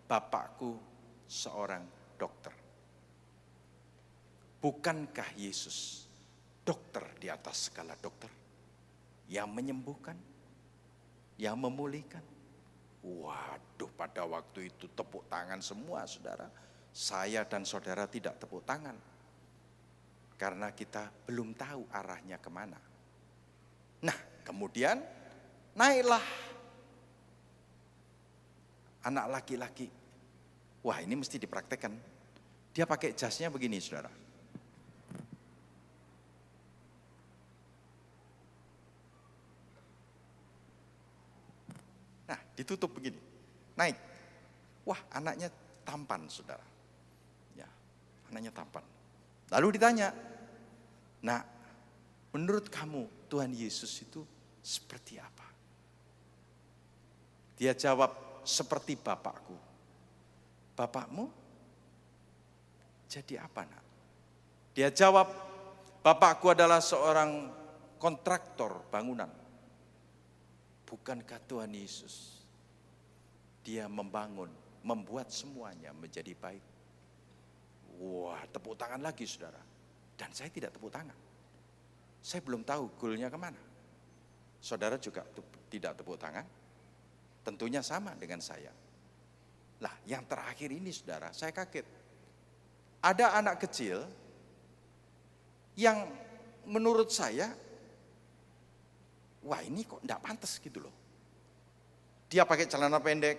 Bapakku seorang dokter. Bukankah Yesus dokter di atas segala dokter? Yang menyembuhkan, yang memulihkan. Waduh, pada waktu itu tepuk tangan semua saudara. Saya dan saudara tidak tepuk tangan. Karena kita belum tahu arahnya kemana. Nah, kemudian naiklah anak laki-laki. Wah, ini mesti dipraktekkan. Dia pakai jasnya begini saudara. Nah, ditutup begini, naik. Wah, anaknya tampan, saudara. Ya, anaknya tampan. Lalu ditanya, nah, menurut kamu Tuhan Yesus itu seperti apa? Dia jawab, seperti Bapakku. Bapakmu jadi apa nak? Dia jawab, Bapakku adalah seorang kontraktor bangunan. Bukankah Tuhan Yesus, dia membangun, membuat semuanya menjadi baik. Wah, tepuk tangan lagi saudara. Dan saya tidak tepuk tangan. Saya belum tahu goalnya kemana. Saudara juga tidak tepuk tangan. Tentunya sama dengan saya. Lah, yang terakhir ini saudara, saya kaget. Ada anak kecil yang menurut saya, wah ini kok enggak pantas gitu loh. Dia pakai celana pendek,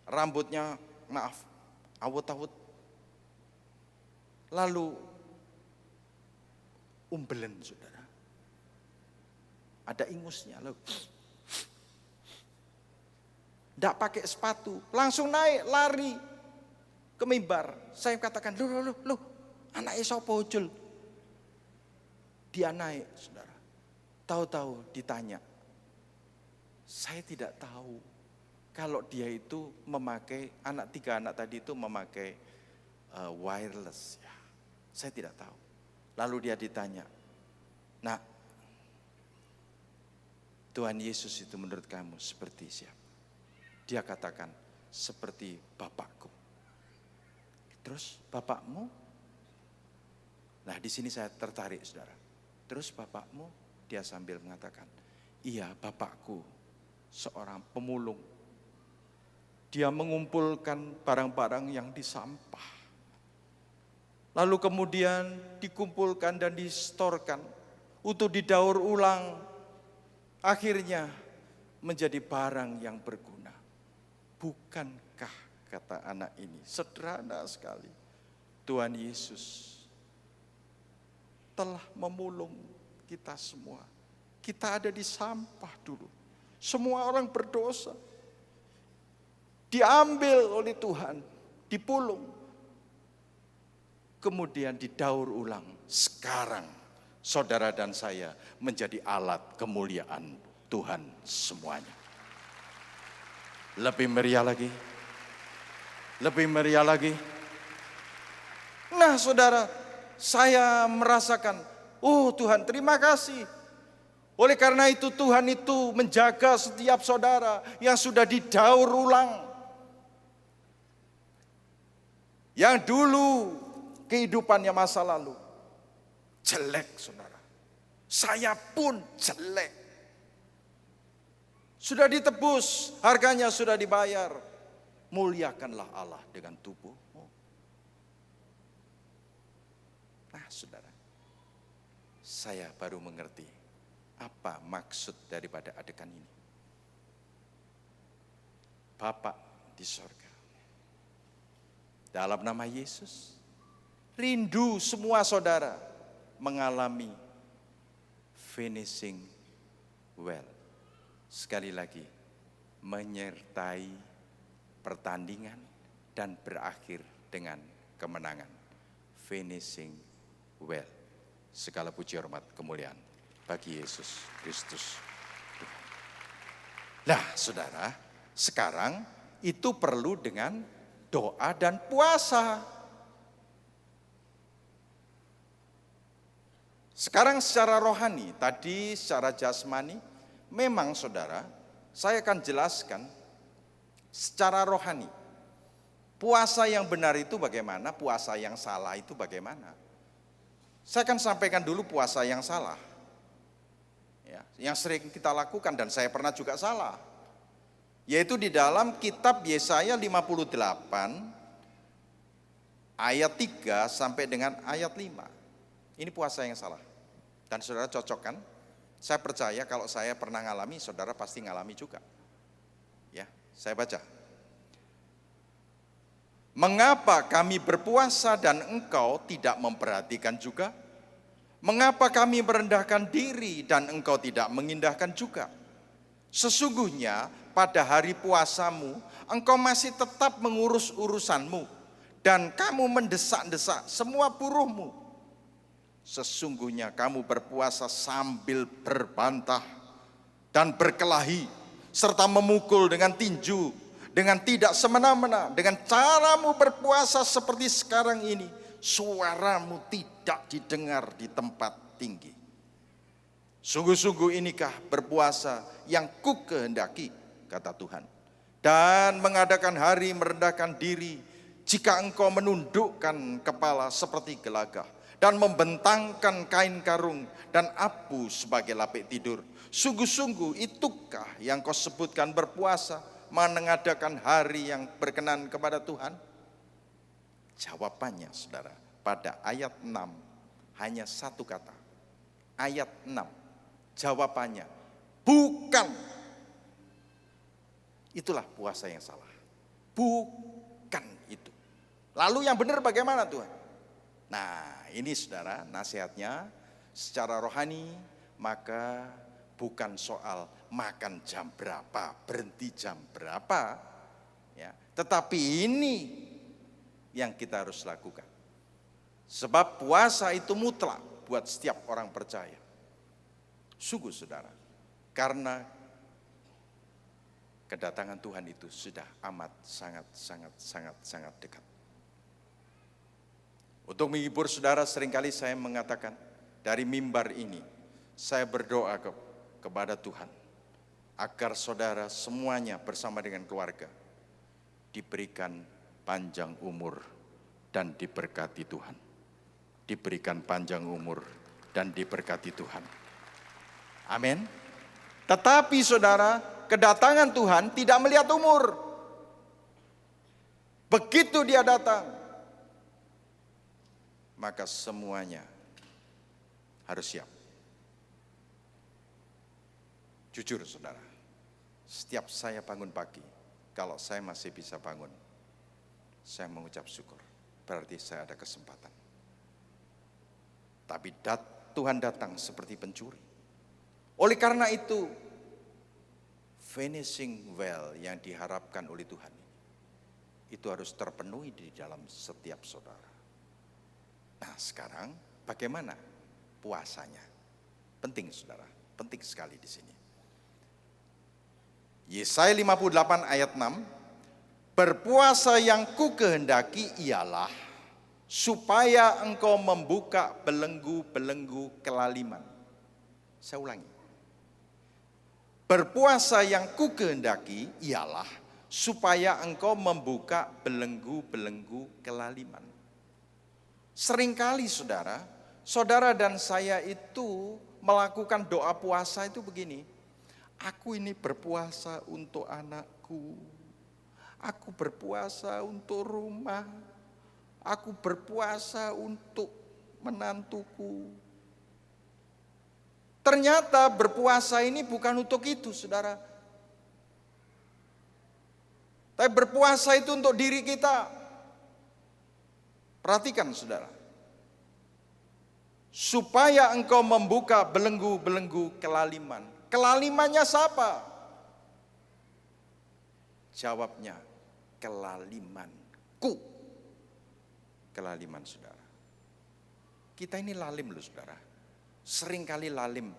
rambutnya maaf, awut-awut. Lalu umbelen saudara. Ada ingusnya loh. Enggak pakai sepatu, langsung naik, lari ke mimbar. Saya katakan, loh, anaknya sapa ujul. Dia naik saudara. Tahu-tahu ditanya, saya tidak tahu kalau dia itu memakai, tiga anak tadi itu memakai wireless ya. Saya tidak tahu. Lalu dia ditanya, nah Tuhan Yesus itu menurut kamu seperti siapa? Dia katakan, seperti Bapakku. Terus Bapakmu? Nah di sini saya tertarik saudara. Terus Bapakmu? Dia sambil mengatakan, iya Bapakku seorang pemulung. Dia mengumpulkan barang-barang yang disampah. Lalu kemudian dikumpulkan dan distorkan untuk didaur ulang. Akhirnya menjadi barang yang berguna. Bukankah, kata anak ini, sederhana sekali, Tuhan Yesus telah memulung kita semua. Kita ada di sampah dulu. Semua orang berdosa. Diambil oleh Tuhan, dipulung. Kemudian didaur ulang. Sekarang saudara dan saya menjadi alat kemuliaan Tuhan semuanya. Lebih meriah lagi. Lebih meriah lagi. Nah saudara, saya merasakan, oh Tuhan terima kasih. Oleh karena itu Tuhan itu menjaga setiap saudara yang sudah didaur ulang. Yang dulu kehidupannya masa lalu jelek saudara. Saya pun jelek. Sudah ditebus, harganya sudah dibayar. Muliakanlah Allah dengan tubuhmu. Nah saudara, saya baru mengerti apa maksud daripada adegan ini. Bapa di sorga, dalam nama Yesus, rindu semua saudara mengalami finishing well. Sekali lagi, menyertai pertandingan dan berakhir dengan kemenangan. Finishing well. Segala puji hormat kemuliaan bagi Yesus Kristus. Nah, saudara, sekarang itu perlu dengan doa dan puasa. Sekarang secara rohani, tadi secara jasmani, memang saudara, saya akan jelaskan secara rohani. Puasa yang benar itu bagaimana, puasa yang salah itu bagaimana. Saya akan sampaikan dulu puasa yang salah. Ya, yang sering kita lakukan dan saya pernah juga salah. Yaitu di dalam kitab Yesaya 58 ayat 3 sampai dengan ayat 5. Ini puasa yang salah. Dan saudara cocokkan? Saya percaya kalau saya pernah ngalami, saudara pasti ngalami juga. Ya, saya baca. Mengapa kami berpuasa dan engkau tidak memperhatikan juga? Mengapa kami merendahkan diri dan engkau tidak mengindahkan juga? Sesungguhnya pada hari puasamu, engkau masih tetap mengurus urusanmu dan kamu mendesak-desak semua buruhmu. Sesungguhnya kamu berpuasa sambil berbantah dan berkelahi serta memukul dengan tinju, dengan tidak semena-mena, dengan caramu berpuasa seperti sekarang ini, suaramu tidak didengar di tempat tinggi. Sungguh-sungguh inikah berpuasa yang ku kehendaki, kata Tuhan. Dan mengadakan hari merendahkan diri, jika engkau menundukkan kepala seperti gelagah, dan membentangkan kain karung dan abu sebagai lapik tidur. Sungguh-sungguh itukah yang kau sebutkan berpuasa, mengadakan hari yang berkenan kepada Tuhan? Jawabannya saudara, pada ayat 6 hanya satu kata. Ayat 6, jawabannya bukan. Itulah puasa yang salah. Bukan itu. Lalu yang benar bagaimana Tuhan? Nah, ini saudara nasihatnya secara rohani, maka bukan soal makan jam berapa, berhenti jam berapa, ya. Tetapi ini yang kita harus lakukan. Sebab puasa itu mutlak buat setiap orang percaya. Sungguh saudara, karena kedatangan Tuhan itu sudah amat sangat dekat. Untuk menghibur saudara, seringkali saya mengatakan dari mimbar ini, saya berdoa kepada Tuhan agar saudara semuanya bersama dengan keluarga diberikan panjang umur dan diberkati Tuhan. Diberikan panjang umur dan diberkati Tuhan. Amin. Tetapi saudara, kedatangan Tuhan tidak melihat umur. Begitu dia datang, maka semuanya harus siap. Jujur saudara, setiap saya bangun pagi, kalau saya masih bisa bangun, saya mengucap syukur, berarti saya ada kesempatan. Tapi Tuhan datang seperti pencuri. Oleh karena itu, finishing well yang diharapkan oleh Tuhan itu harus terpenuhi di dalam setiap saudara. Nah sekarang bagaimana puasanya? Penting saudara, penting sekali di sini. Yesaya 58 ayat 6, berpuasa yang ku kehendaki ialah supaya engkau membuka belenggu-belenggu kelaliman. Saya ulangi. Berpuasa yang ku kehendaki ialah supaya engkau membuka belenggu-belenggu kelaliman. Seringkali saudara dan saya itu melakukan doa puasa itu begini. Aku ini berpuasa untuk anakku. Aku berpuasa untuk rumah. Aku berpuasa untuk menantuku. Ternyata berpuasa ini bukan untuk itu, saudara. Tapi berpuasa itu untuk diri kita. Perhatikan saudara, supaya engkau membuka belenggu-belenggu kelaliman. Kelalimannya siapa? Jawabnya, kelalimanku. Kelaliman saudara. Kita ini lalim loh saudara. Seringkali lalim.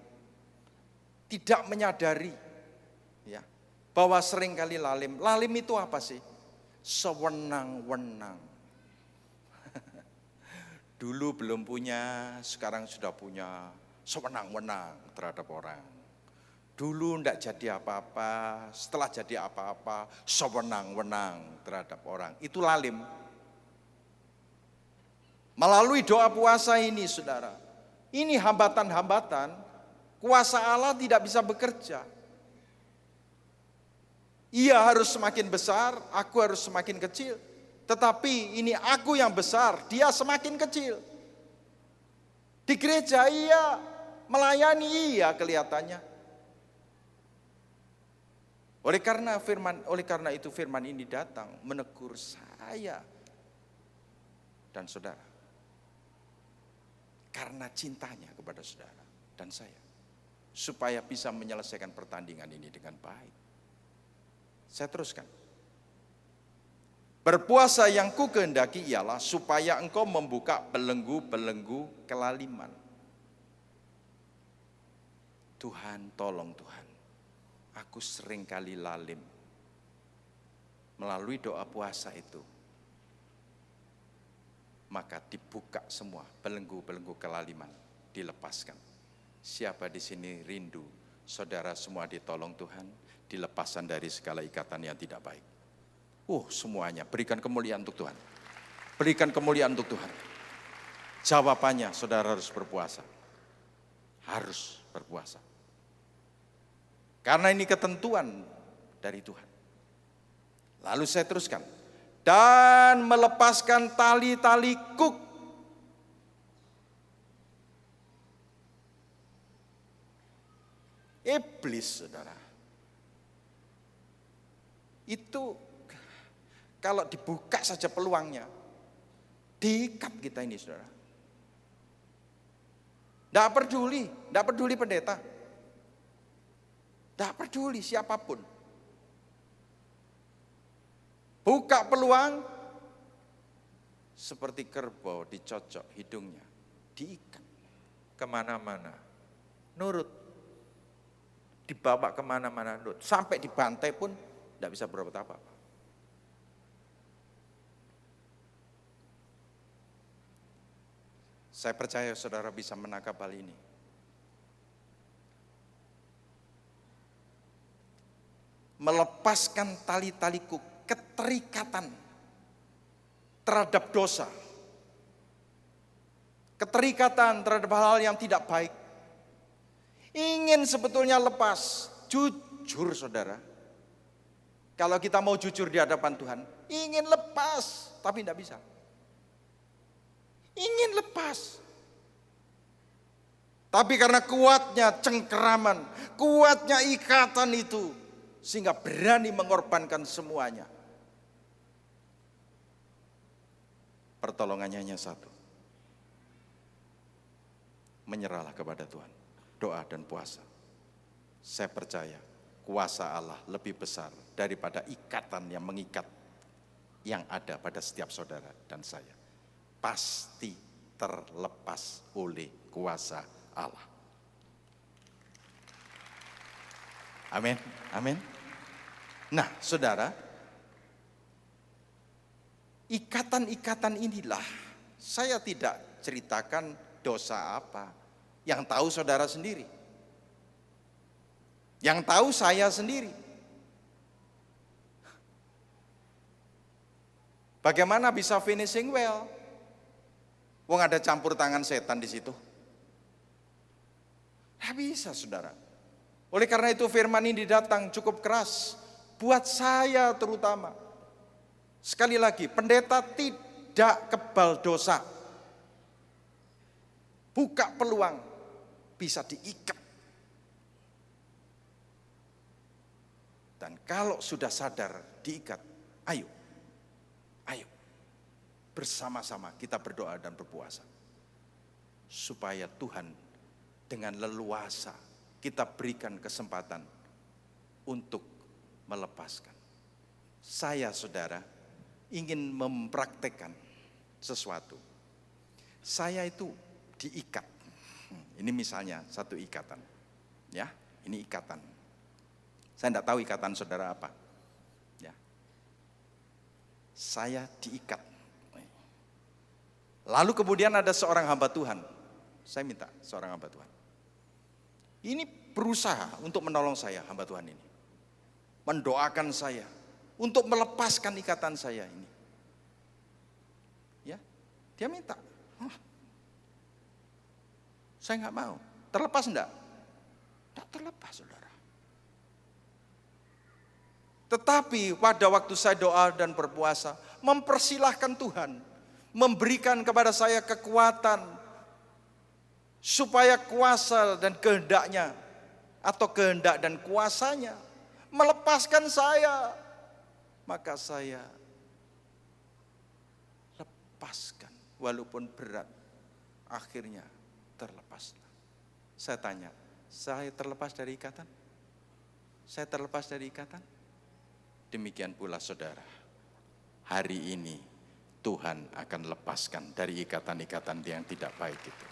Tidak menyadari ya, bahwa seringkali lalim. Lalim itu apa sih? Sewenang-wenang. Dulu belum punya, sekarang sudah punya. Sewenang-wenang terhadap orang. Dulu tidak jadi apa-apa, setelah jadi apa-apa, sewenang-wenang terhadap orang. Itu lalim. Melalui doa puasa ini saudara, ini hambatan-hambatan, kuasa Allah tidak bisa bekerja. Ia harus semakin besar, aku harus semakin kecil. Tetapi ini aku yang besar, dia semakin kecil. Di gereja ia melayani, ia kelihatannya. Oleh karena itu firman ini datang menegur saya dan saudara. Karena cintanya kepada saudara dan saya. Supaya bisa menyelesaikan pertandingan ini dengan baik. Saya teruskan. Berpuasa yang ku kehendaki ialah supaya engkau membuka belenggu-belenggu kelaliman. Tuhan, tolong Tuhan. Aku seringkali lalim. Melalui doa puasa itu, maka dibuka semua belenggu-belenggu kelaliman, dilepaskan. Siapa di sini rindu, saudara semua ditolong Tuhan, dilepaskan dari segala ikatan yang tidak baik. Semuanya, berikan kemuliaan untuk Tuhan. Berikan kemuliaan untuk Tuhan. Jawabannya, saudara harus berpuasa. Harus berpuasa. Karena ini ketentuan dari Tuhan. Lalu saya teruskan. Dan melepaskan tali-tali kuk. Iblis, saudara. Itu kalau dibuka saja peluangnya, diikat kita ini, saudara. Tidak peduli pendeta. Tidak peduli siapapun. Buka peluang, seperti kerbau dicocok hidungnya, diikat kemana-mana, nurut, dibawa kemana-mana, nurut, sampai dibantai pun tidak bisa berbuat apa-apa. Saya percaya saudara bisa menangkap hal ini. Melepaskan tali-taliku, keterikatan terhadap dosa, keterikatan terhadap hal yang tidak baik. Ingin sebetulnya lepas, jujur saudara. Kalau kita mau jujur di hadapan Tuhan, ingin lepas, tapi tidak bisa. Ingin lepas. Tapi karena kuatnya cengkeraman, kuatnya ikatan itu, sehingga berani mengorbankan semuanya. Pertolongannya hanya satu. Menyerahlah kepada Tuhan. Doa dan puasa. Saya percaya kuasa Allah lebih besar daripada ikatan yang mengikat yang ada pada setiap saudara dan saya. Pasti terlepas oleh kuasa Allah. Amin. Amin. Nah, saudara, ikatan-ikatan inilah saya tidak ceritakan dosa apa. Yang tahu saudara sendiri. Yang tahu saya sendiri. Bagaimana bisa finishing well? Wong ada campur tangan setan di situ. Tidak bisa, saudara. Oleh karena itu firman ini datang cukup keras. Buat saya terutama. Sekali lagi, pendeta tidak kebal dosa. Buka peluang, bisa diikat. Dan kalau sudah sadar diikat, ayo. Bersama-sama kita berdoa dan berpuasa. supaya Tuhan dengan leluasa kita berikan kesempatan untuk melepaskan. Saya, saudara, ingin mempraktekkan sesuatu. Saya itu diikat. Ini misalnya satu ikatan. Ya, ini ikatan. Saya tidak tahu ikatan saudara apa. Ya. Saya diikat. Lalu kemudian ada seorang hamba Tuhan. Saya minta seorang hamba Tuhan. Ini berusaha untuk menolong saya, hamba Tuhan ini. Mendoakan saya untuk melepaskan ikatan saya ini. Ya, dia minta. Saya nggak mau. Terlepas enggak? Tidak terlepas, saudara. Tetapi pada waktu saya doa dan berpuasa, mempersilahkan Tuhan memberikan kepada saya kekuatan supaya kuasa dan kehendaknya atau kehendak dan kuasanya melepaskan saya, maka saya lepaskan walaupun berat, akhirnya terlepaslah. Saya tanya, saya terlepas dari ikatan? Saya terlepas dari ikatan? Demikian pula saudara, hari ini Tuhan akan lepaskan dari ikatan-ikatan yang tidak baik itu.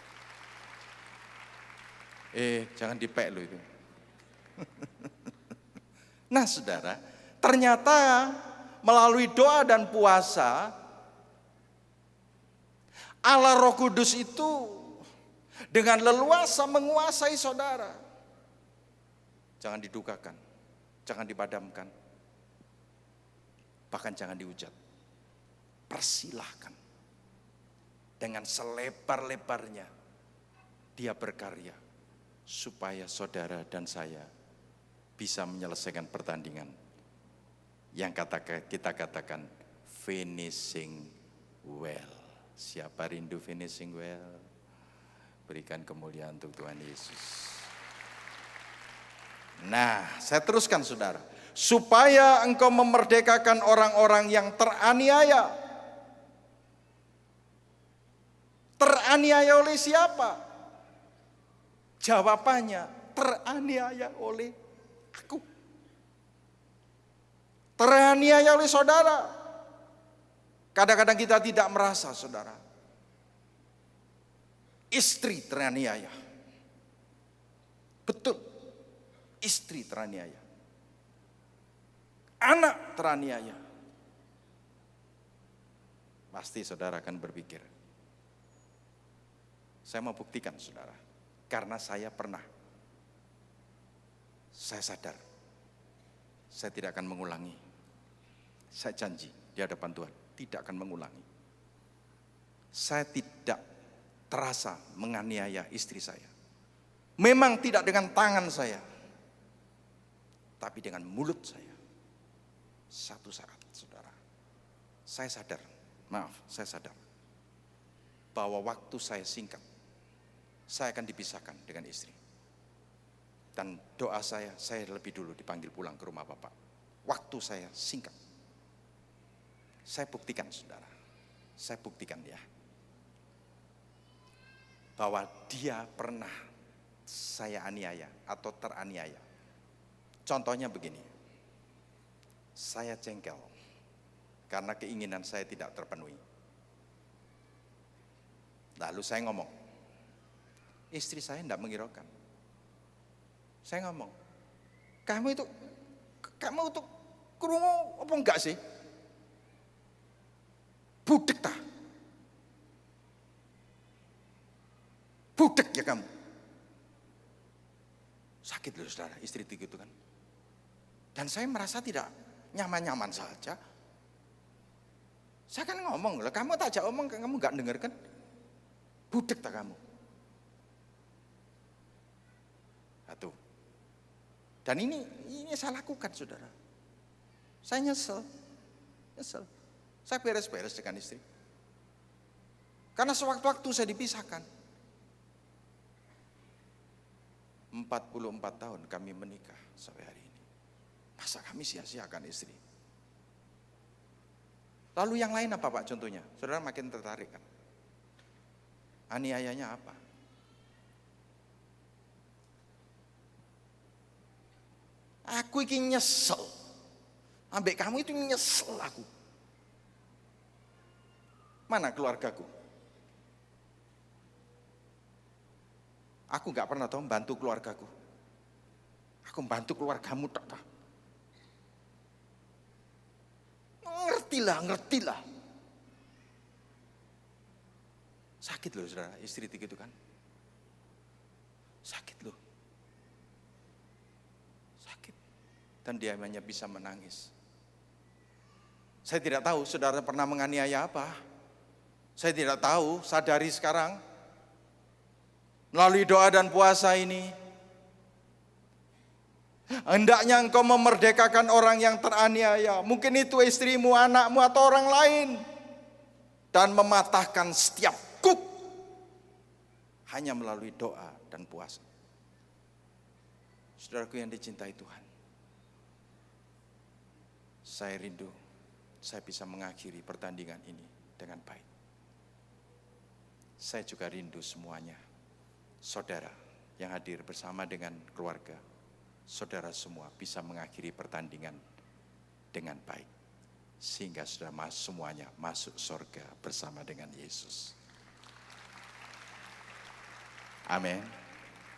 Jangan dipek lo itu. Nah saudara, ternyata melalui doa dan puasa, Allah Roh Kudus itu dengan leluasa menguasai saudara. Jangan didukakan, jangan dipadamkan, bahkan jangan dihujat. Persilahkan. Dengan selebar-lebarnya dia berkarya supaya saudara dan saya bisa menyelesaikan pertandingan yang kita katakan finishing well. Siapa rindu finishing well? Berikan kemuliaan untuk Tuhan Yesus. Nah, saya teruskan saudara. Supaya engkau memerdekakan orang-orang yang teraniaya. Teraniaya oleh siapa? Jawabannya, teraniaya oleh aku. Teraniaya oleh saudara. Kadang-kadang kita tidak merasa, saudara. Istri teraniaya. Betul. Istri teraniaya. Anak teraniaya. Pasti saudara akan berpikir, saya mau buktikan saudara, karena saya pernah. Saya sadar, saya tidak akan mengulangi. Saya janji di hadapan Tuhan, tidak akan mengulangi. Saya tidak terasa menganiaya istri saya. Memang tidak dengan tangan saya, tapi dengan mulut saya. Satu saat, saudara, saya sadar bahwa waktu saya singkat, saya akan dipisahkan dengan istri. Dan doa saya lebih dulu dipanggil pulang ke rumah Bapak. Waktu saya singkat. Saya buktikan saudara, saya buktikan ya, bahwa dia pernah saya aniaya atau teraniaya. Contohnya begini, saya jengkel karena keinginan saya tidak terpenuhi. Lalu saya ngomong, istri saya tidak menghiraukan. Saya ngomong, kamu itu krungu apa enggak sih? Budek tak? Budek ya kamu? Sakit loh saudara, istri itu gitu kan. Dan saya merasa tidak nyaman-nyaman saja. Saya kan ngomong, lah kamu tak ajak ngomong, kamu enggak dengar kan? Budek tak kamu? Tuh. Dan ini saya lakukan saudara. Saya nyesel. Saya beres-beres dengan istri. Karena sewaktu-waktu saya dipisahkan. 44 tahun kami menikah sampai hari ini. Masa kami sia-siakan istri? Lalu yang lain apa Pak contohnya? Saudara makin tertarik kan? Aniayanya apa? Aku iki nyesel. Ambek kamu itu nyesel aku. Mana keluargaku? Aku gak pernah tahu membantu keluargaku. Aku membantu keluargamu tak. Ngertilah. Sakit loh saudara, istri gitu kan. Sakit loh. Sakit. Dan dia hanya bisa menangis. Saya tidak tahu saudara pernah menganiaya apa. Saya tidak tahu, sadari sekarang. Melalui doa dan puasa ini, hendaknya engkau memerdekakan orang yang teraniaya. Mungkin itu istrimu, anakmu, atau orang lain. Dan mematahkan setiap kuk. Hanya melalui doa dan puasa. Saudaraku yang dicintai Tuhan. Saya rindu, saya bisa mengakhiri pertandingan ini dengan baik. Saya juga rindu semuanya. Saudara yang hadir bersama dengan keluarga, saudara semua bisa mengakhiri pertandingan dengan baik. Sehingga saudara semuanya masuk surga bersama dengan Yesus. Amin.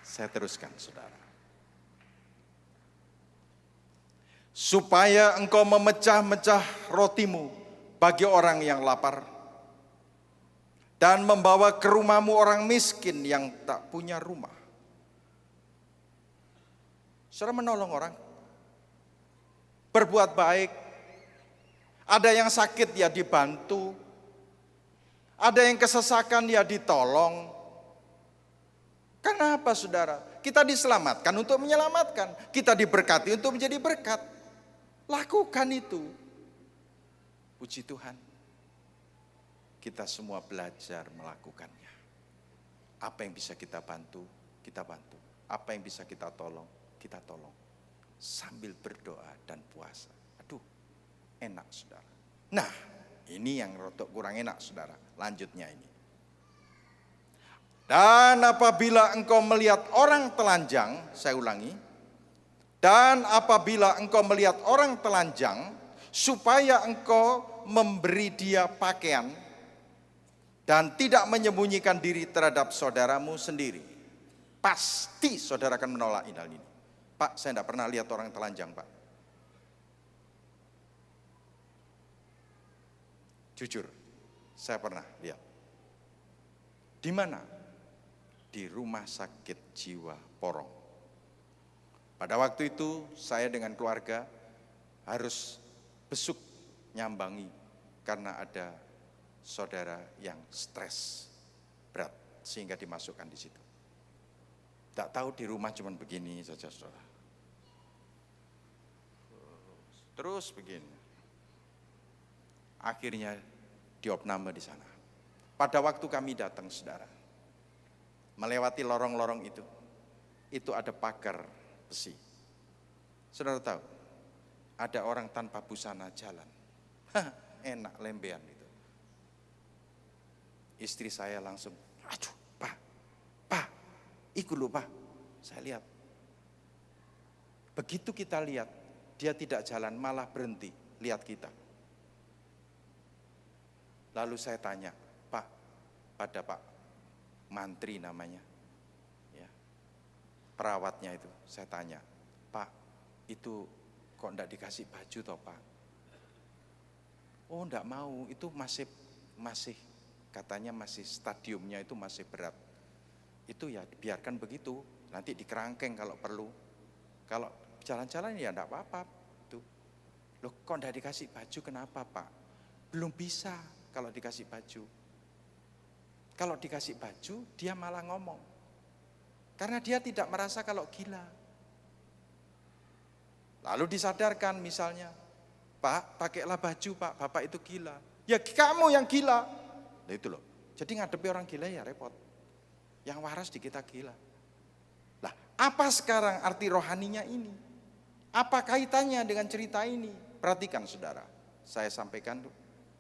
Saya teruskan saudara. Supaya engkau memecah-mecah rotimu bagi orang yang lapar. Dan membawa ke rumahmu orang miskin yang tak punya rumah. Saudara menolong orang. Berbuat baik. Ada yang sakit ya dibantu. Ada yang kesesakan ya ditolong. Kenapa saudara? Kita diselamatkan untuk menyelamatkan. Kita diberkati untuk menjadi berkat. Lakukan itu. Puji Tuhan. Kita semua belajar melakukannya. Apa yang bisa kita bantu, kita bantu. Apa yang bisa kita tolong, kita tolong. Sambil berdoa dan puasa. Aduh, enak saudara. Nah, ini yang rotok kurang enak saudara. Lanjutnya ini. Dan apabila engkau melihat orang telanjang, saya ulangi. Dan apabila engkau melihat orang telanjang, supaya engkau memberi dia pakaian, dan tidak menyembunyikan diri terhadap saudaramu sendiri. Pasti saudara akan menolak hal ini. Pak, saya tidak pernah lihat orang telanjang, Pak. Jujur, saya pernah lihat. Di mana? Di rumah sakit jiwa Porong. Pada waktu itu saya dengan keluarga harus besuk nyambangi karena ada saudara yang stres berat sehingga dimasukkan di situ. Tak tahu di rumah cuma begini saja saudara. Terus begini. Akhirnya diopname di sana. Pada waktu kami datang saudara, melewati lorong-lorong itu ada pagar besi. Saudara tahu, ada orang tanpa busana jalan. Enak lembean itu. Istri saya langsung, aduh pak, ikut lu pak. Saya lihat. Begitu kita lihat, dia tidak jalan, malah berhenti, lihat kita. Lalu saya tanya, pak, pada pak mantri namanya, ya, perawatnya itu, saya tanya, pak, itu kok enggak dikasih baju toh pak? Oh enggak mau, itu masih katanya masih stadiumnya itu masih berat. Itu ya biarkan begitu, nanti dikerangkeng kalau perlu. Kalau jalan-jalan ya enggak apa-apa. Tuh. Loh kok enggak dikasih baju kenapa pak? Belum bisa kalau dikasih baju. Kalau dikasih baju dia malah ngomong. Karena dia tidak merasa kalau gila. Lalu disadarkan misalnya, pak pakailah baju pak, bapak itu gila. Ya kamu yang gila. Nah itu loh, jadi ngadepi orang gila ya repot. Yang waras di kita gila. Lah, apa sekarang arti rohaninya ini? Apa kaitannya dengan cerita ini? Perhatikan saudara, saya sampaikan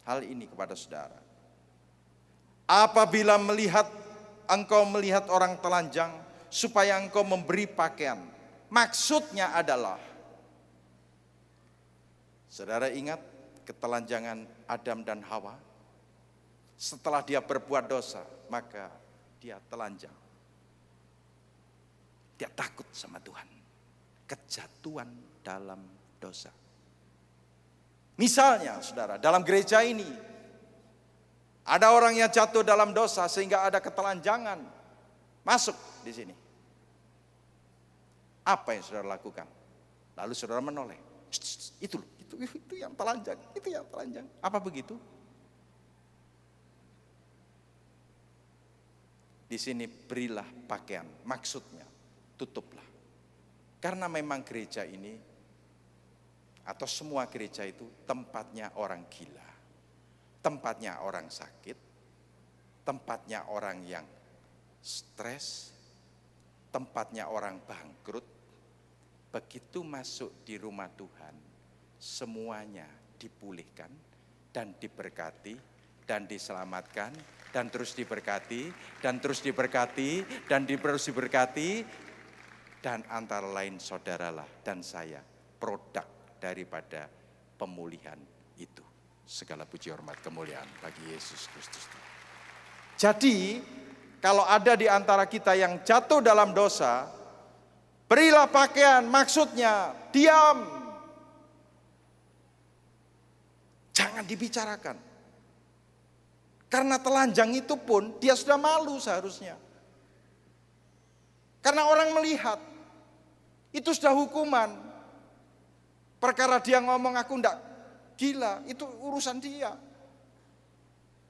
hal ini kepada saudara. Apabila engkau melihat orang telanjang, supaya engkau memberi pakaian. Maksudnya adalah, Saudara ingat ketelanjangan Adam dan Hawa? Setelah dia berbuat dosa, maka dia telanjang. Dia takut sama Tuhan. Kejatuhan dalam dosa. Misalnya, saudara, dalam gereja ini ada orang yang jatuh dalam dosa sehingga ada ketelanjangan masuk di sini. Apa yang saudara lakukan? Lalu saudara menoleh. Itu loh, itu yang telanjang, itu yang telanjang. Apa begitu? Di sini berilah pakaian, maksudnya tutuplah. Karena memang gereja ini atau semua gereja itu tempatnya orang gila, tempatnya orang sakit, tempatnya orang yang stres, tempatnya orang bangkrut. Begitu masuk di rumah Tuhan, semuanya dipulihkan dan diberkati dan diselamatkan dan terus diberkati dan terus diberkati dan terus diberkati, dan antara lain saudaralah dan saya produk daripada pemulihan itu. Segala puji hormat kemuliaan bagi Yesus Kristus. Jadi kalau ada di antara kita yang jatuh dalam dosa, berilah pakaian, maksudnya diam. Jangan dibicarakan. Karena telanjang itu pun dia sudah malu seharusnya. Karena orang melihat, itu sudah hukuman. Perkara dia ngomong aku enggak gila, itu urusan dia.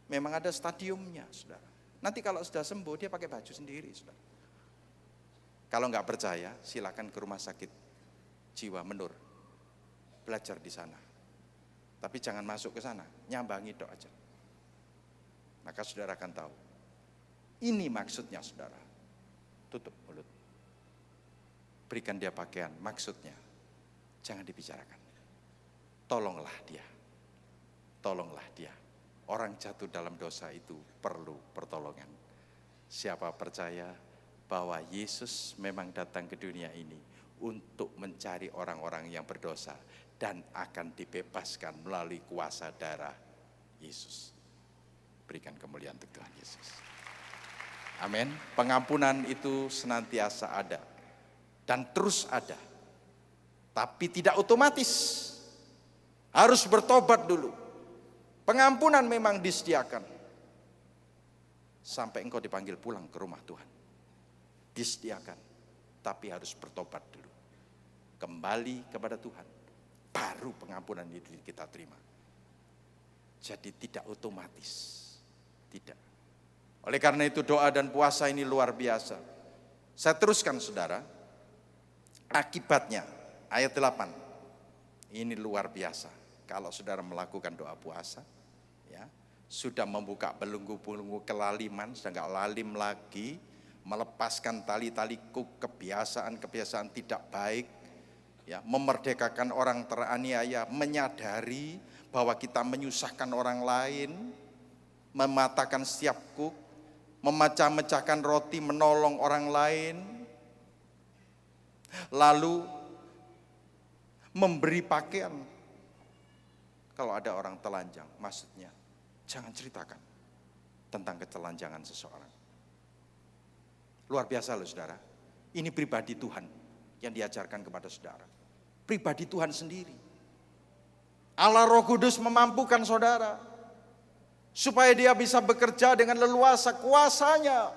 Memang ada stadiumnya, saudara. Nanti kalau sudah sembuh, dia pakai baju sendiri, saudara. Kalau enggak percaya, silakan ke rumah sakit jiwa Menur. Belajar di sana. Tapi jangan masuk ke sana, nyambangi dok aja. Maka saudara akan tahu. Ini maksudnya, saudara. Tutup mulut. Berikan dia pakaian, maksudnya. Jangan dibicarakan. Tolonglah dia. Tolonglah dia. Orang jatuh dalam dosa itu perlu pertolongan. Siapa percaya bahwa Yesus memang datang ke dunia ini untuk mencari orang-orang yang berdosa dan akan dibebaskan melalui kuasa darah Yesus. Berikan kemuliaan untuk Tuhan Yesus. Amin. Pengampunan itu senantiasa ada dan terus ada. Tapi tidak otomatis. Harus bertobat dulu. Pengampunan memang disediakan. Sampai engkau dipanggil pulang ke rumah Tuhan. Disediakan. Tapi harus bertobat dulu. Kembali kepada Tuhan. Baru pengampunan itu kita terima. Jadi tidak otomatis. Tidak. Oleh karena itu doa dan puasa ini luar biasa. Saya teruskan saudara. Akibatnya. Ayat 8, ini luar biasa. Kalau saudara melakukan doa puasa, ya, sudah membuka belenggu-belenggu kelaliman, sudah enggak lalim lagi, melepaskan tali-tali kebiasaan-kebiasaan tidak baik, ya, memerdekakan orang teraniaya, menyadari bahwa kita menyusahkan orang lain, mematahkan setiap kuk, memecah-mecahkan roti, menolong orang lain, lalu memberi pakaian. Kalau ada orang telanjang, maksudnya jangan ceritakan tentang ketelanjangan seseorang. Luar biasa loh saudara. Ini pribadi Tuhan yang diajarkan kepada saudara. Pribadi Tuhan sendiri. Allah Roh Kudus memampukan saudara supaya dia bisa bekerja dengan leluasa kuasanya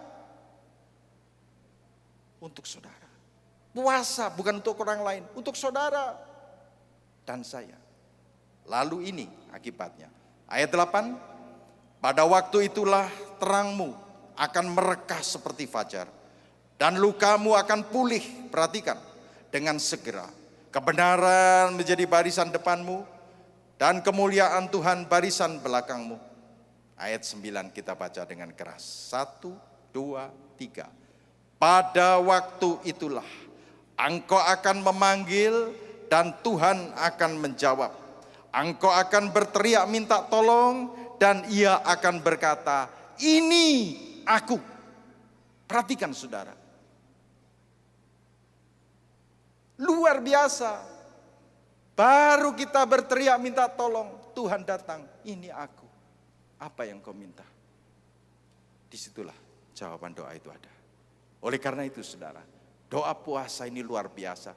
untuk saudara. Puasa bukan untuk orang lain, untuk saudara dan saya. Lalu ini akibatnya. Ayat 8, pada waktu itulah terangmu akan merekah seperti fajar dan lukamu akan pulih, perhatikan, dengan segera. Kebenaran menjadi barisan depanmu dan kemuliaan Tuhan barisan belakangmu. Ayat 9 kita baca dengan keras. 1, 2, 3. Pada waktu itulah engkau akan memanggil dan Tuhan akan menjawab. Engkau akan berteriak minta tolong dan ia akan berkata, ini aku. Perhatikan saudara. Luar biasa. Baru kita berteriak minta tolong, Tuhan datang, ini aku. Apa yang kau minta? Disitulah jawaban doa itu ada. Oleh karena itu saudara, doa puasa ini luar biasa.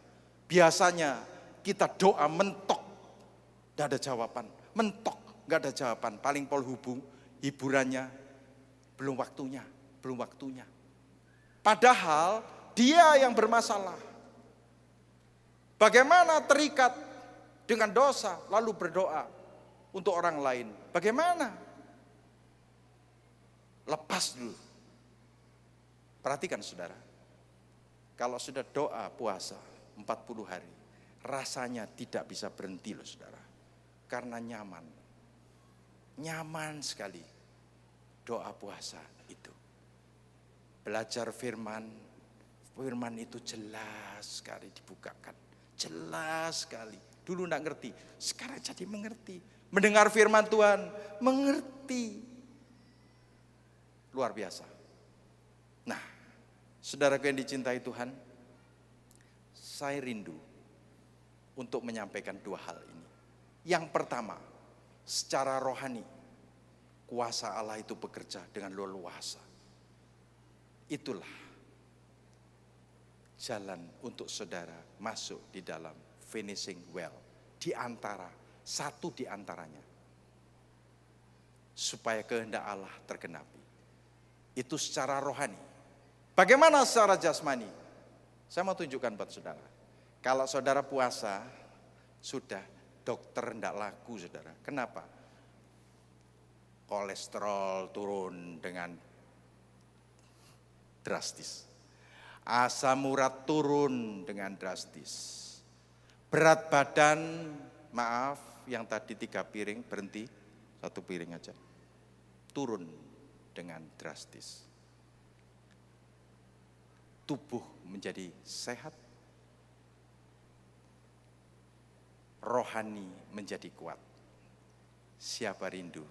Biasanya kita doa mentok, gak ada jawaban. Mentok, gak ada jawaban. Paling pol hiburannya, belum waktunya. Padahal dia yang bermasalah. Bagaimana terikat dengan dosa lalu berdoa untuk orang lain? Bagaimana? Lepas dulu. Perhatikan saudara. Kalau sudah doa puasa 40 hari, rasanya tidak bisa berhenti loh saudara. Karena nyaman. Nyaman sekali doa puasa itu. Belajar firman itu jelas sekali dibukakan. Jelas sekali. Dulu enggak ngerti, sekarang jadi mengerti. Mendengar firman Tuhan, mengerti. Luar biasa. Nah, saudaraku yang dicintai Tuhan, saya rindu untuk menyampaikan dua hal ini. Yang pertama, secara rohani, kuasa Allah itu bekerja dengan leluasa. Itulah jalan untuk saudara masuk di dalam finishing well, satu di antaranya, supaya kehendak Allah tergenapi. Itu secara rohani. Bagaimana secara jasmani? Saya mau tunjukkan buat saudara. Kalau saudara puasa, sudah dokter tidak laku saudara. Kenapa? Kolesterol turun dengan drastis. Asam urat turun dengan drastis. Berat badan, maaf, yang tadi 3 piring berhenti, 1 piring aja. Turun dengan drastis. Tubuh menjadi sehat. Rohani menjadi kuat. Siapa rindu,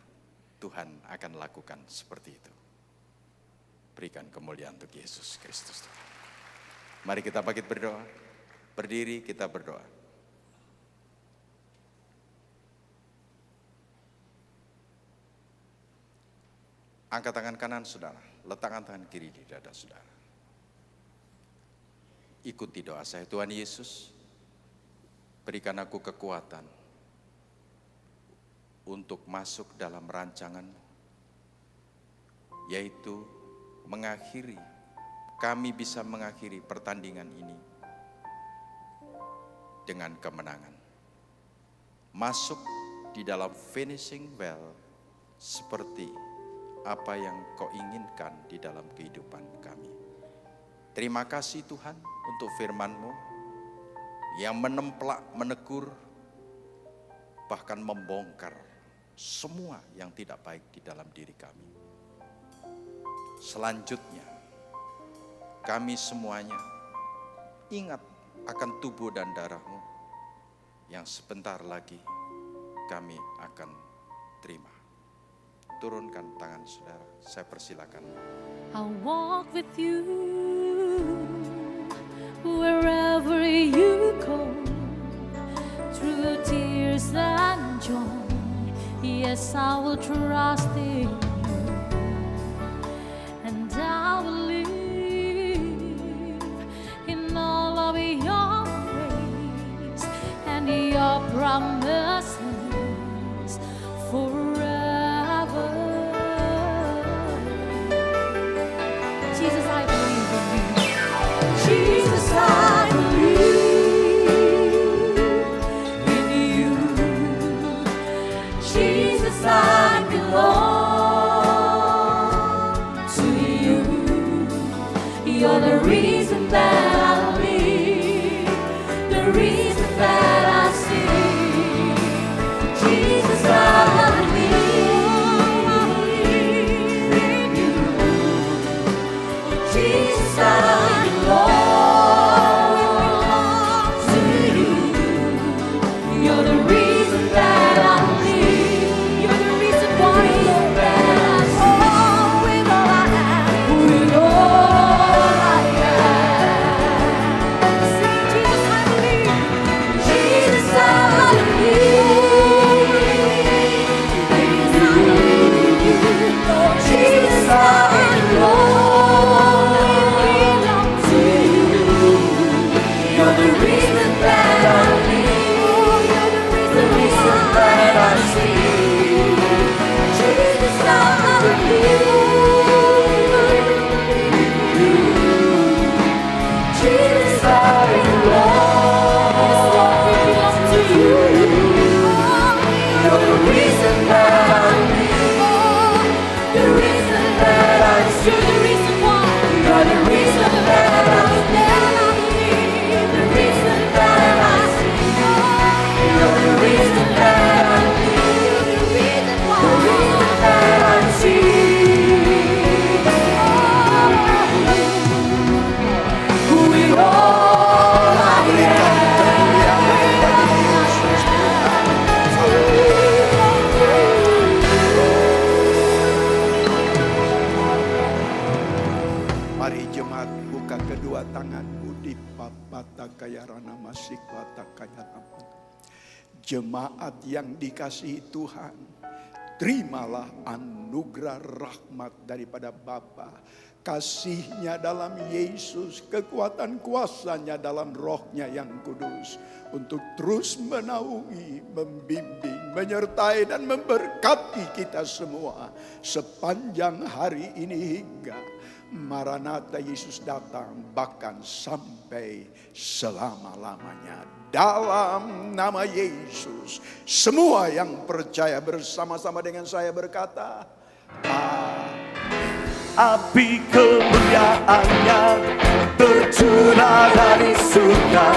Tuhan akan lakukan seperti itu. Berikan kemuliaan untuk Yesus Kristus. Mari kita bangkit berdoa. Berdiri kita berdoa. Angkat tangan kanan saudara, letakkan tangan kiri di dada saudara. Ikuti doa saya. Tuhan Yesus, berikan aku kekuatan untuk masuk dalam rancangan, yaitu kami bisa mengakhiri pertandingan ini dengan kemenangan. Masuk di dalam finishing well seperti apa yang kau inginkan di dalam kehidupan kami. Terima kasih Tuhan untuk firman-Mu yang menemplak, menegur, bahkan membongkar semua yang tidak baik di dalam diri kami. Selanjutnya, kami semuanya ingat akan tubuh dan darah-Mu yang sebentar lagi kami akan terima. Turunkan tangan saudara, saya persilakan. I'll walk with you wherever you go, through tears and joy. Yes, I will trust in you, and I will live in all of your grace and your promises forever. Jesus, I believe in you. Jesus, I believe in you. Jesus, I belong to you. You're the reason that I live, the reason that I sing. Jesus, I believe patakayarana masik patakayarana. Jemaat yang dikasihi Tuhan, terimalah anugerah rahmat daripada Bapa, kasih-Nya dalam Yesus, kekuatan kuasa-Nya dalam Roh-Nya yang kudus, untuk terus menaungi, membimbing, menyertai dan memberkati kita semua sepanjang hari ini hingga Maranatha Yesus datang, bahkan sampai selama-lamanya. Dalam nama Yesus, semua yang percaya bersama-sama dengan saya berkata, Api kemuliaannya tercurah dari surga,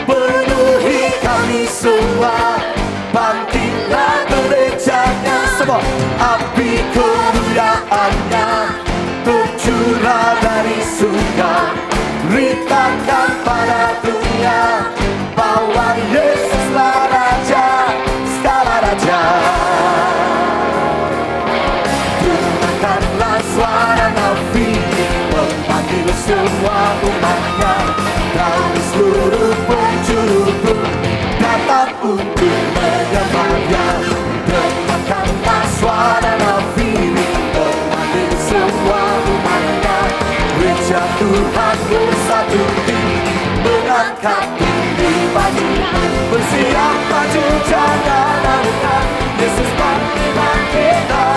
penuhi kami semua, bangkitlah gerejanya semua. Api kemuliaannya tercurah dari surga, beritakan pada dunia bahwa Yesuslah Raja segala raja. Dengarkanlah suara nabi memanggil semua umatnya dari seluruh penjuru datang untuk menyembahnya. Dengarkanlah suara nabi memanggil semua umatnya. Gereja Tuhan bersatu mengangkat diri maju, bersiap maju jangan ragukan, Yesus pasti bangkit.